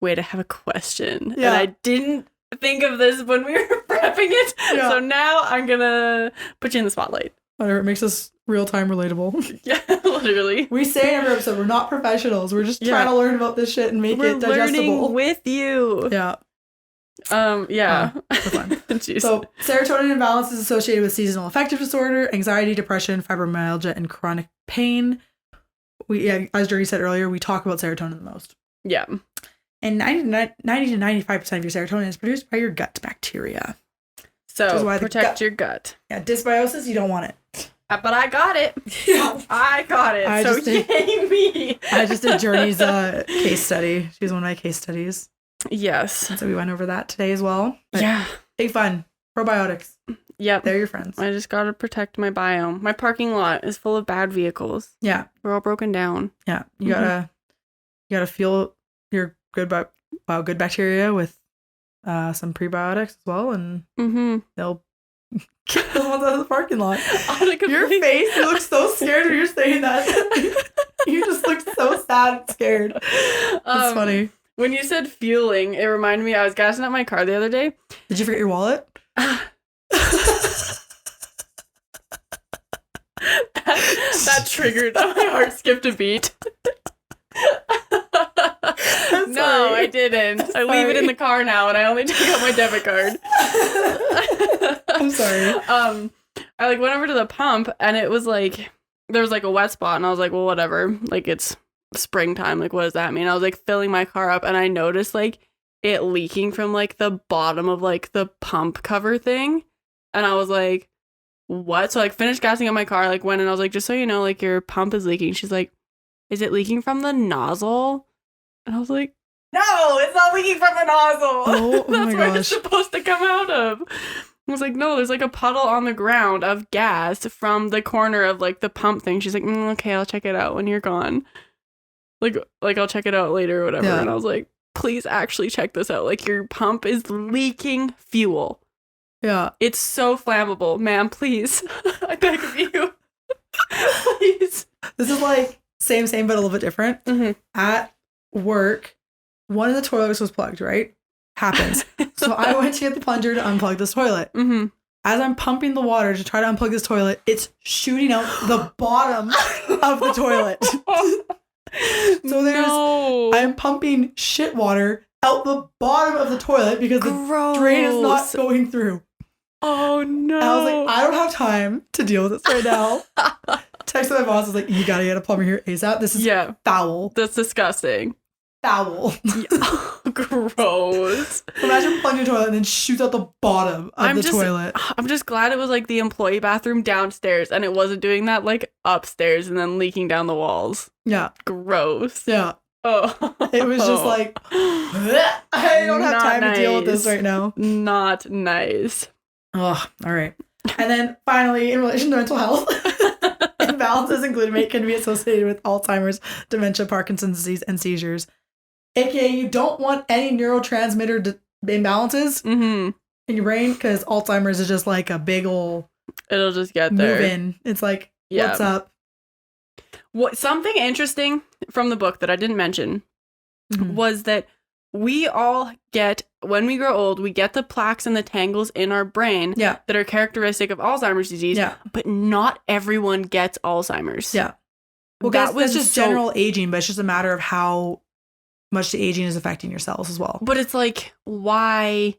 wait, I have a question. Yeah. And I didn't think of this when we were prepping it. Yeah. So now I'm going to put you in the spotlight. Whatever, it makes us real-time relatable. Yeah, literally. We say in every episode, we're not professionals. We're just trying to learn about this shit and make it digestible. We're learning with you. Yeah. Yeah. For fun. Jeez. So serotonin imbalance is associated with seasonal affective disorder, anxiety, depression, fibromyalgia, and chronic pain. As Journey said earlier, we talk about serotonin the most. Yeah. And 90 to 95% of your serotonin is produced by your gut bacteria. So protect your gut. Yeah, dysbiosis, you don't want it. But I got it. Yeah. I got it. Yay me. I just did Journey's case study. She was one of my case studies. Yes. So we went over that today as well. But yeah. Big fun. Probiotics. Yep. They're your friends. I just got to protect my biome. My parking lot is full of bad vehicles. Yeah. We're all broken down. Yeah. You gotta fuel your good bacteria with some prebiotics as well, and they'll kick the ones out of the parking lot. Your face, you look so scared when you're saying that. You just look so sad and scared. That's funny. When you said fueling, it reminded me, I was gassing up my car the other day. Did you forget your wallet? that triggered. My heart skipped a beat. No, I didn't. I leave it in the car now, and I only take out my debit card. I'm sorry. I like went over to the pump, and it was like there was like a wet spot, and I was like, well, whatever. Like it's springtime. Like what does that mean? I was like filling my car up, and I noticed like it leaking from like the bottom of like the pump cover thing, and I was like, what? So like finished gassing up my car, like went and I was like, just so you know, like your pump is leaking. She's like, is it leaking from the nozzle? And I was like, no, it's not leaking from the nozzle. Oh, That's my where gosh. it's supposed to come out of. I was like, no, there's like a puddle on the ground of gas from the corner of like the pump thing. She's like, okay, I'll check it out when you're gone. Like I'll check it out later or whatever. Yeah. And I was like, please actually check this out. Like your pump is leaking fuel. Yeah. It's so flammable, ma'am, please. I beg of you. Please. This is like same, but a little bit different. Mm-hmm. At work, one of the toilets was plugged, right? Happens. So I went to get the plunger to unplug this toilet. Mm-hmm. As I'm pumping the water to try to unplug this toilet, it's shooting out the bottom of the toilet. So I'm pumping shit water out the bottom of the toilet because the drain is not going through. Oh no. And I was like, I don't have time to deal with this right now. Texted my boss, I was like, you gotta get a plumber here ASAP. This is foul. That's disgusting. Foul. Yeah. Gross. Imagine plugging your toilet and then shoots out the bottom of the toilet. I'm just glad it was like the employee bathroom downstairs and it wasn't doing that like upstairs and then leaking down the walls. Yeah. Gross. Yeah. Oh. It was just like, I don't have time to deal with this right now. Not nice. Oh, all right. And then finally, in relation to mental health, imbalances in glutamate can be associated with Alzheimer's, dementia, Parkinson's disease, and seizures. AKA, you don't want any neurotransmitter imbalances in your brain because Alzheimer's is just like a big ol' it'll just get there. Move in. It's like, what's up? Something interesting from the book that I didn't mention was that we all get, when we grow old, we get the plaques and the tangles in our brain that are characteristic of Alzheimer's disease, but not everyone gets Alzheimer's. Yeah. Well, that's just general aging, but it's just a matter of how much the aging is affecting your cells as well. But it's like, why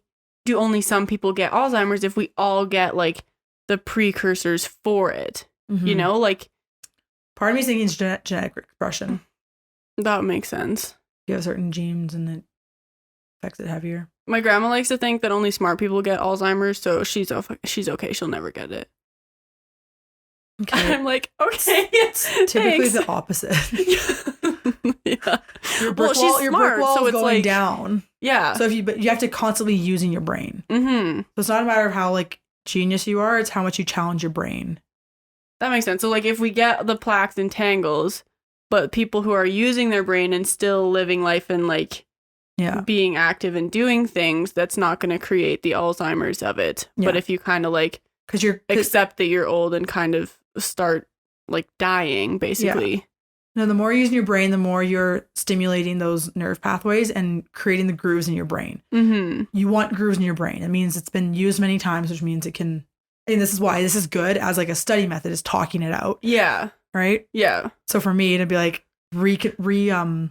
do only some people get Alzheimer's if we all get like the precursors for it? You know, like. Part of me is thinking it's genetic expression. That makes sense. You have certain genes and it affects it heavier. My grandma likes to think that only smart people get Alzheimer's, so she's okay. She'll never get it. Okay. I'm like, okay. It's typically the opposite. Yeah. Your brick wall so is it's going like, down. Yeah. So but you have to constantly using your brain. So it's not a matter of how like genius you are; it's how much you challenge your brain. That makes sense. So like, if we get the plaques and tangles, but people who are using their brain and still living life and like being active and doing things, that's not going to create the Alzheimer's of it. Yeah. But if you kind of like Because you're accept that you're old and kind of start like dying, basically. Yeah. No, the more you're using your brain, the more you're stimulating those nerve pathways and creating the grooves in your brain. Mm-hmm. You want grooves in your brain. It means it's been used many times, which means it can. And this is why this is good as like a study method, is talking it out. Yeah. Right. Yeah. So for me, it'd be like recall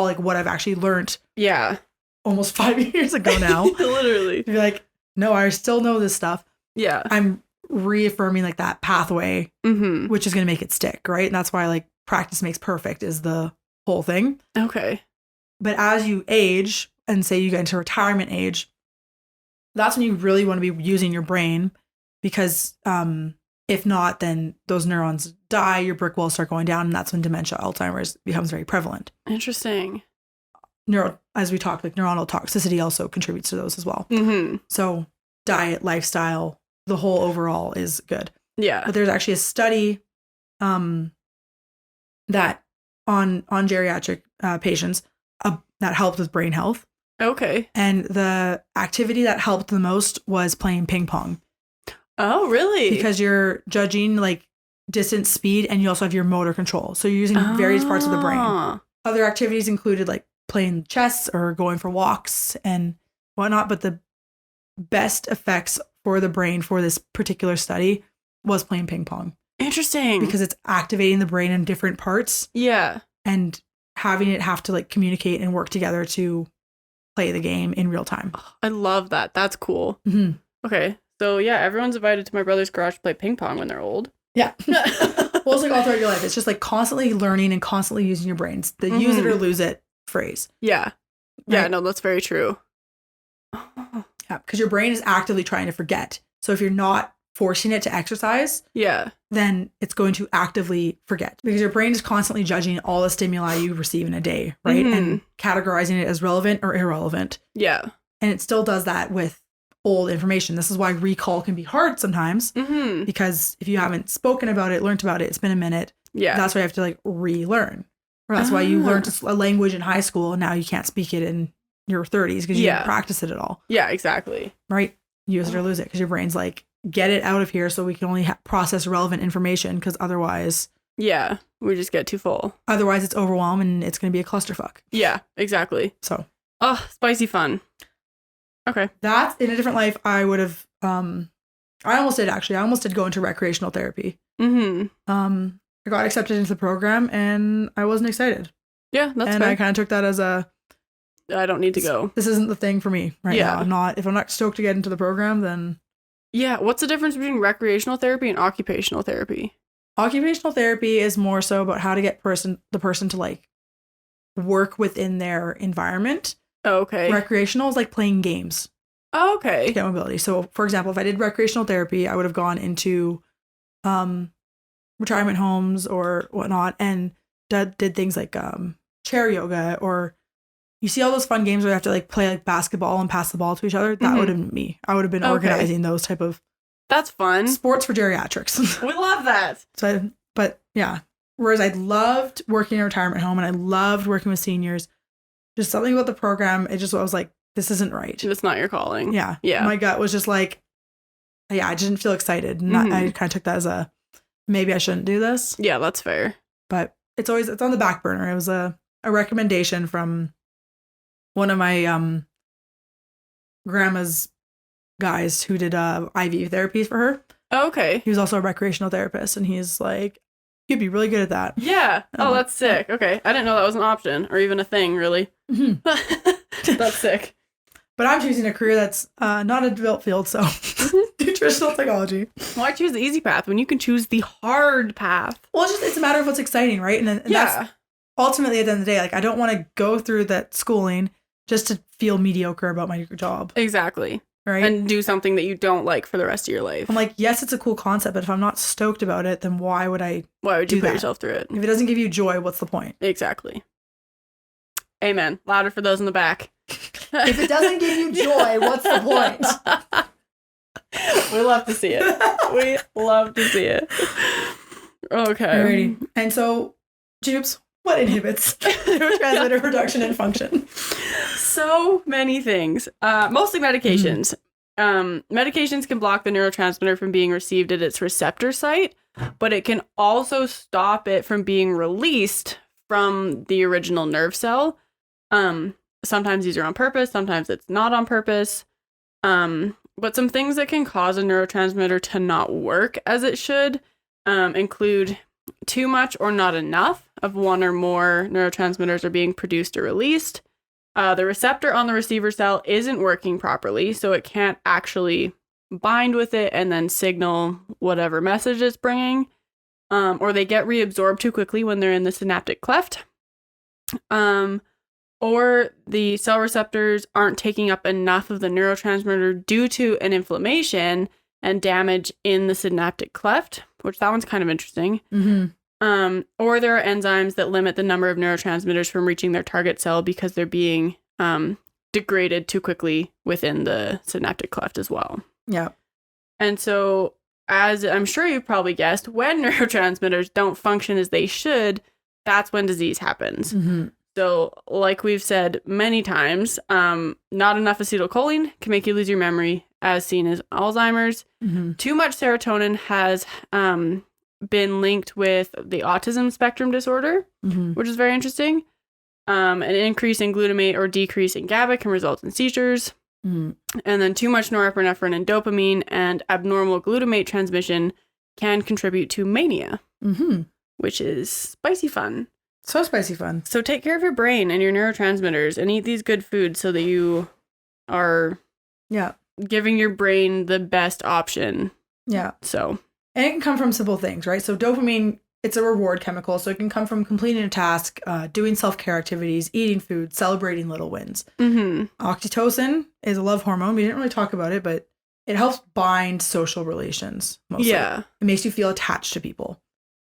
like what I've actually learned. Yeah. Almost 5 years ago now. Literally. Be like, no, I still know this stuff. Yeah. I'm reaffirming like that pathway, mm-hmm. which is going to make it stick. Right. And that's why like practice makes perfect is the whole thing. Okay. But as you age and say you get into retirement age, that's when you really want to be using your brain, because if not, then those neurons die, your brick walls start going down, and that's when dementia, Alzheimer's becomes very prevalent. Interesting. As we talked, like neuronal toxicity also contributes to those as well. Mm-hmm. So diet, lifestyle, the whole overall is good. Yeah. But there's actually a study that on geriatric patients that helped with brain health. Okay. And the activity that helped the most was playing ping pong. Oh, really? Because you're judging like distance, speed, and you also have your motor control. So you're using various parts of the brain. Other activities included like playing chess or going for walks and whatnot. But the best effects for the brain for this particular study was playing ping pong. Interesting. Because it's activating the brain in different parts. Yeah. And having it have to like communicate and work together to play the game in real time. I love that. That's cool. Mm-hmm. Okay. So yeah, everyone's invited to my brother's garage to play ping pong when they're old. Yeah. Well, it's like all throughout your life. It's just like constantly learning and constantly using your brains. The use it or lose it phrase. Yeah. Right? Yeah, no, that's very true. Yeah, because your brain is actively trying to forget. So if you're not forcing it to exercise, yeah, then it's going to actively forget, because your brain is constantly judging all the stimuli you receive in a day, right? Mm-hmm. And categorizing it as relevant or irrelevant. Yeah. And it still does that with old information. This is why recall can be hard sometimes, because if you haven't spoken about it, learned about it, it's been a minute. Yeah. That's why you have to like relearn. Or that's why you learned a language in high school and now you can't speak it in your 30s because you didn't practice it at all. Yeah, exactly. Right? Use it or lose it, because your brain's like, get it out of here so we can only process relevant information, because otherwise... Yeah, we just get too full. Otherwise it's overwhelmed and it's going to be a clusterfuck. Yeah, exactly. So. Oh, spicy fun. Okay. That's, in a different life, I would have... I almost did, actually. I almost did go into recreational therapy. Mm-hmm. I got accepted into the program and I wasn't excited. Yeah, that's and fair. I kind of took that as a... I don't need to go. This isn't the thing for me right now. If I'm not stoked to get into the program, then... Yeah, what's the difference between recreational therapy and occupational therapy? Occupational therapy is more so about how to get the person to like work within their environment. Oh, okay. Recreational is like playing games. Oh, okay. To get mobility. So, for example, if I did recreational therapy, I would have gone into retirement homes or whatnot and did things like chair yoga, or you see all those fun games where you have to like play like basketball and pass the ball to each other. That would have been me. I would have been organizing those type of... That's fun. Sports for geriatrics. We love that. But yeah. Whereas I loved working in a retirement home and I loved working with seniors, just something about the program, I was like, this isn't right. It's not your calling. Yeah. Yeah. My gut was just like, I didn't feel excited. And I kind of took that as a, maybe I shouldn't do this. Yeah, that's fair. But it's on the back burner. It was a recommendation from one of my grandma's guys who did IV therapies for her. Oh, okay. He was also a recreational therapist, and he's like, you'd be really good at that. Yeah. Oh, that's sick. Okay. I didn't know that was an option or even a thing, really. Mm-hmm. That's sick. But I'm choosing a career that's not a developed field, so nutritional psychology. Why choose the easy path when you can choose the hard path? Well, it's a matter of what's exciting, right? And that's ultimately, at the end of the day, like, I don't want to go through that schooling just to feel mediocre about my job. Exactly. Right? And do something that you don't like for the rest of your life. I'm like, yes, it's a cool concept, but if I'm not stoked about it, then why would you put yourself through it? If it doesn't give you joy, what's the point? Exactly. Amen. Louder for those in the back. If it doesn't give you joy, what's the point? We love to see it. We love to see it. Okay. Alrighty. And so, Jubes, what inhibits neurotransmitter production and function? So many things. Mostly medications. Medications can block the neurotransmitter from being received at its receptor site, but it can also stop it from being released from the original nerve cell. Sometimes these are on purpose, sometimes it's not on purpose. But some things that can cause a neurotransmitter to not work as it should include too much or not enough of one or more neurotransmitters are being produced or released. The receptor on the receiver cell isn't working properly, so it can't actually bind with it and then signal whatever message it's bringing. Or they get reabsorbed too quickly when they're in the synaptic cleft. Or the cell receptors aren't taking up enough of the neurotransmitter due to an inflammation and damage in the synaptic cleft, which that one's kind of interesting. Mm-hmm. Or there are enzymes that limit the number of neurotransmitters from reaching their target cell because they're being degraded too quickly within the synaptic cleft as well. Yeah. And so, as I'm sure you've probably guessed, when neurotransmitters don't function as they should, that's when disease happens. Mm-hmm. So, like we've said many times, not enough acetylcholine can make you lose your memory, as seen as Alzheimer's. Mm-hmm. Too much serotonin has been linked with the autism spectrum disorder, Mm-hmm. which is very interesting. An increase in glutamate or decrease in GABA can result in seizures. Mm-hmm. And then too much norepinephrine and dopamine and abnormal glutamate transmission can contribute to mania, Mm-hmm. which is spicy fun. So spicy fun. So take care of your brain and your neurotransmitters and eat these good foods so that you are giving your brain the best option. Yeah. So. And it can come from simple things, right? So dopamine, it's a reward chemical. So it can come from completing a task, doing self-care activities, eating food, celebrating little wins. Mm-hmm. Oxytocin is a love hormone. We didn't really talk about it, but it helps bind social relations mostly. Yeah. It makes you feel attached to people.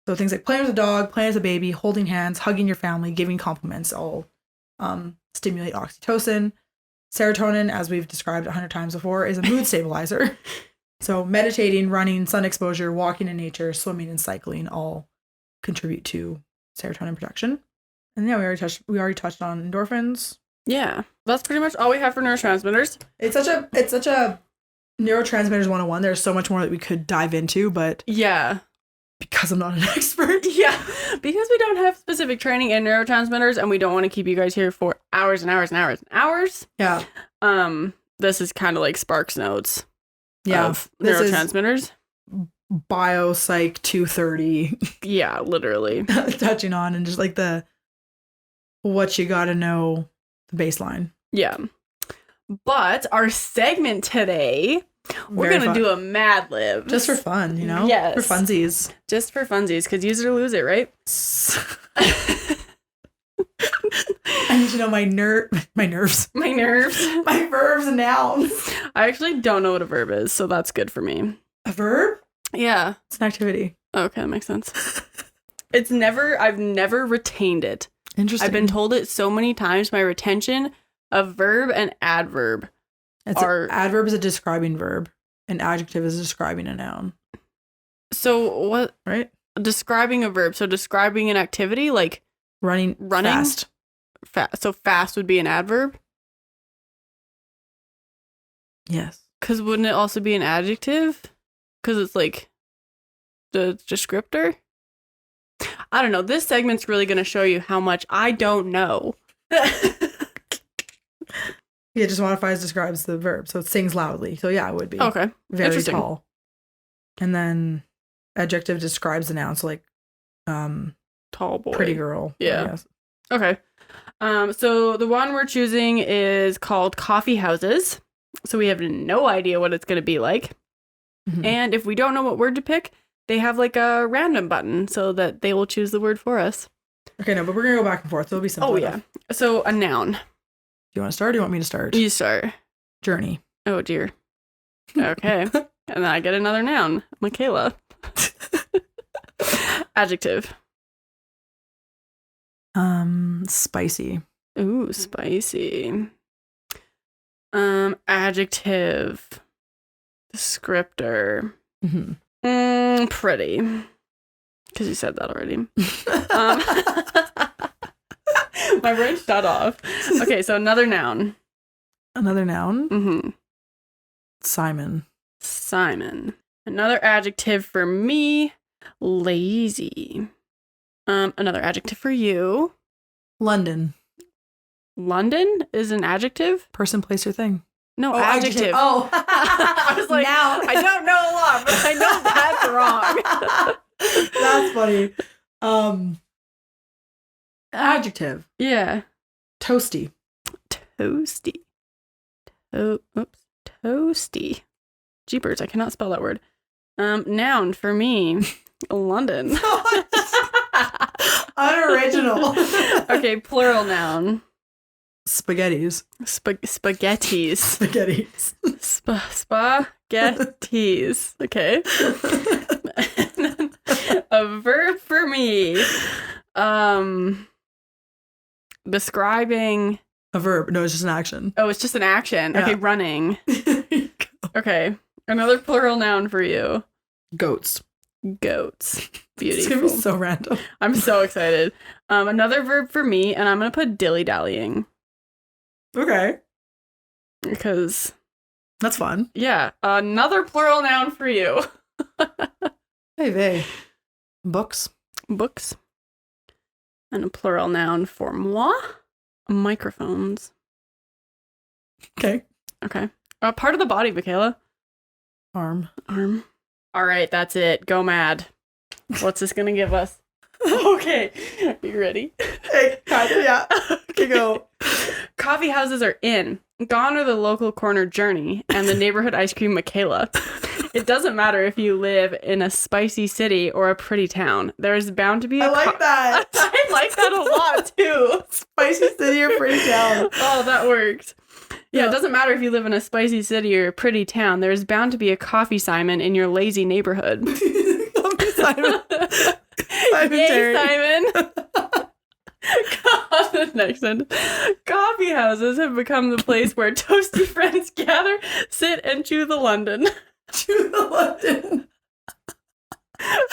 So things like playing with a dog, playing with a baby, holding hands, hugging your family, giving compliments all stimulate oxytocin. Serotonin, as we've described 100 times before, is a mood stabilizer. So meditating, running, sun exposure, walking in nature, swimming and cycling all contribute to serotonin production. And yeah, we already touched on endorphins. Yeah. That's pretty much all we have for neurotransmitters. It's such a neurotransmitters 101. There's so much more that we could dive into, but yeah. Because I'm not an expert. Yeah. Because we don't have specific training in neurotransmitters and we don't want to keep you guys here for hours and hours and hours and hours. Yeah. This is kind of like Sparks Notes. Yeah. Of neurotransmitters. Biopsych 230. Yeah, literally. Touching on and just like the what you gotta know, the baseline. Yeah. But our segment today, we're Very going to fun. do a Mad Lib. Just for fun, you know? Yes. For funsies. Just for funsies, because use it or lose it, right? I need to know my nerves. My nerves. My verbs and nouns. I actually don't know what a verb is, so that's good for me. A verb? Yeah. It's an activity. Okay, that makes sense. I've never retained it. Interesting. I've been told it so many times. My retention of verb and adverb adverb is a describing verb. An adjective is describing a noun. So what? Right? Describing a verb. So describing an activity like running fast. So fast would be an adverb? Yes. Because wouldn't it also be an adjective? Because it's like the descriptor? I don't know. This segment's really going to show you how much I don't know. Yeah, just modifies, describes the verb. So it sings loudly. So yeah, it would be. Okay. Very tall. And then adjective describes the noun. So like tall boy. Pretty girl. Yeah. Okay. So the one we're choosing is called coffee houses. So we have no idea what it's going to be like. Mm-hmm. And if we don't know what word to pick, they have like a random button so that they will choose the word for us. Okay, no, but we're going to go back and forth. So it'll be simple. Oh, yeah. So a noun. Do you want to start or do you want me to start? You start. Journey. Oh, dear. Okay. And then I get another noun. Michaela. Adjective. Spicy. Ooh, spicy. Adjective. Descriptor. Mm-hmm. Pretty. Because you said that already. My brain shut off. Okay, so another noun. Another noun. Mm-hmm. Simon. Another adjective for me, lazy. Another adjective for you. London. London is an adjective? Person, place, or thing. No, adjective. Oh. I was like, now. I don't know a lot, but I know that's wrong. That's funny. Adjective. Yeah. Toasty. Toasty. Toasty. Jeepers, I cannot spell that word. Noun for me, London. Unoriginal. Okay, plural noun. Spaghettis. Spaghettis. Spaghettis. Spaghettis. Okay. A verb for me. Describing. A verb. No, it's just an action. Oh, it's just an action. Yeah. Okay, running. Okay. Another plural noun for you. Goats. Goats. Beautiful. It's gonna be so random. I'm so excited. Another verb for me, and I'm gonna put dilly-dallying. Okay. Because that's fun. Yeah. Another plural noun for you. Hey, they. Books. Books. And a plural noun for moi. Microphones. Okay. Okay. Part of the body, Michaela. Arm. All right, that's it. Go mad. What's this gonna give us? Okay. Are you ready? Hey, yeah. Okay, go. Coffee houses are in. Gone are the local corner Journey and the neighborhood ice cream Michaela. It doesn't matter if you live in a spicy city or a pretty town. There is bound to be I like that. I like that a lot, too. Spicy city or pretty town. Oh, that works. Yeah, it doesn't matter if you live in a spicy city or a pretty town. There's bound to be a coffee Simon in your lazy neighborhood. Coffee Simon. Simon Yay, Terry. Simon. The next sentence. Coffee houses have become the place where toasty friends gather, sit, and chew the London. Chew the London.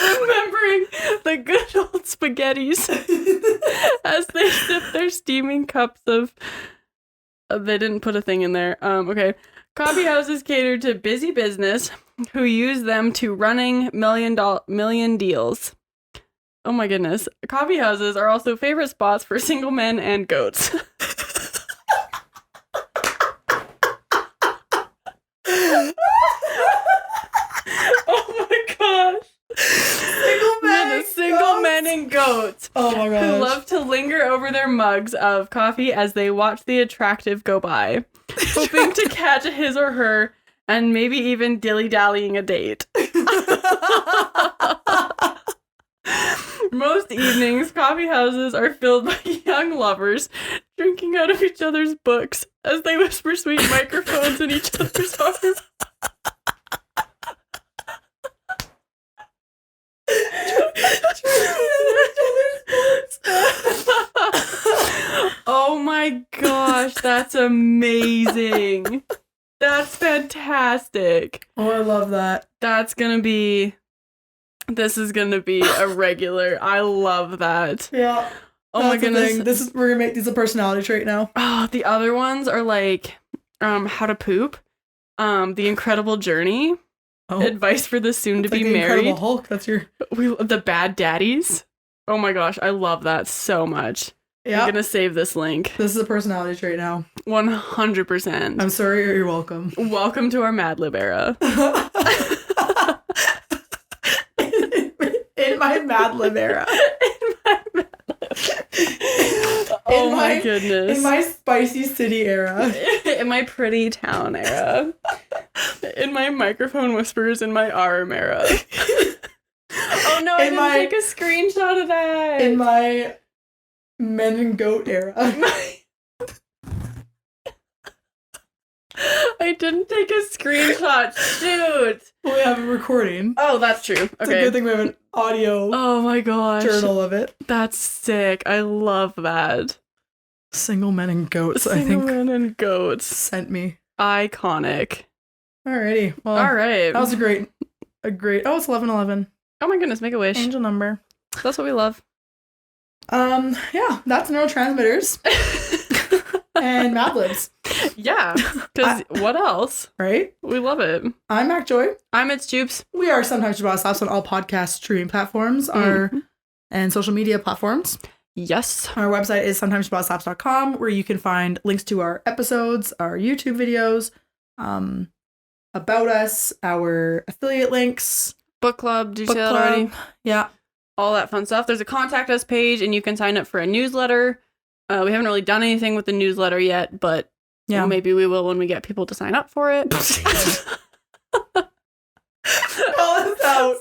Remembering the good old spaghettis as they sip their steaming cups of... they didn't put a thing in there. Okay. Coffee houses cater to busy business who use them to running million deals. Oh my goodness. Coffee houses are also favorite spots for single men and goats. Oh my gosh. Single men and goats. Oh my gosh. Who love to linger over their mugs of coffee as they watch the attractive go by, hoping to catch his or her and maybe even dilly-dallying a date. Most evenings, coffee houses are filled by young lovers drinking out of each other's books as they whisper sweet microphones in each other's arms. Oh my gosh, that's amazing. That's fantastic. Oh, I love that. This is gonna be a regular. I love that. Yeah. Oh my goodness. We're gonna make these a personality trait now. Oh, the other ones are like how to poop, the incredible journey, advice for the soon to be the married. Incredible Hulk. That's your The bad daddies. Oh my gosh, I love that so much. Yeah. I'm gonna save this link. This is a personality trait now. 100%. I'm sorry or you're welcome. Welcome to our Mad Lib era. In my Mad Lib era. Oh my goodness. In my spicy city era. In my pretty town era. In my microphone whispers in my arm era. Oh no, I didn't take a screenshot of that. In my men and goat era. I didn't take a screenshot. Shoot. We have a recording. Oh, that's true. Okay. It's a good thing we have an audio oh my gosh. journal of it. That's sick. I love that. Single men and goats, Single men and goats. Sent me. Iconic. Alrighty. Well, all right. That was a great. Oh, it's 11:11. Oh my goodness, make a wish. Angel number. That's what we love. Yeah, that's neurotransmitters and Mad Libs. Yeah, because what else? Right? We love it. I'm Mak Joy. I'm Mak Jubes. We are sometimes Ciabatta Stops on all podcast streaming platforms and social media platforms. Yes. Our website is sometimesciabattastops.com, where you can find links to our episodes, our YouTube videos, about us, our affiliate links. Book club. Did you say that already? Yeah. All that fun stuff. There's a contact us page, and you can sign up for a newsletter. We haven't really done anything with the newsletter yet, but maybe we will when we get people to sign up for it. Call us out.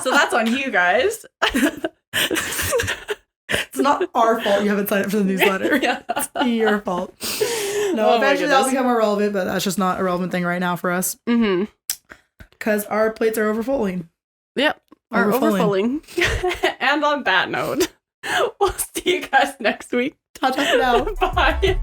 So that's on you guys. It's not our fault you haven't signed up for the newsletter. Yeah. It's your fault. No, eventually that'll become irrelevant, but that's just not a relevant thing right now for us. Mm-hmm. Because our plates are overfulling. Yep. Are overfulling. And on that note, we'll see you guys next week. Ta-ta for now. Bye.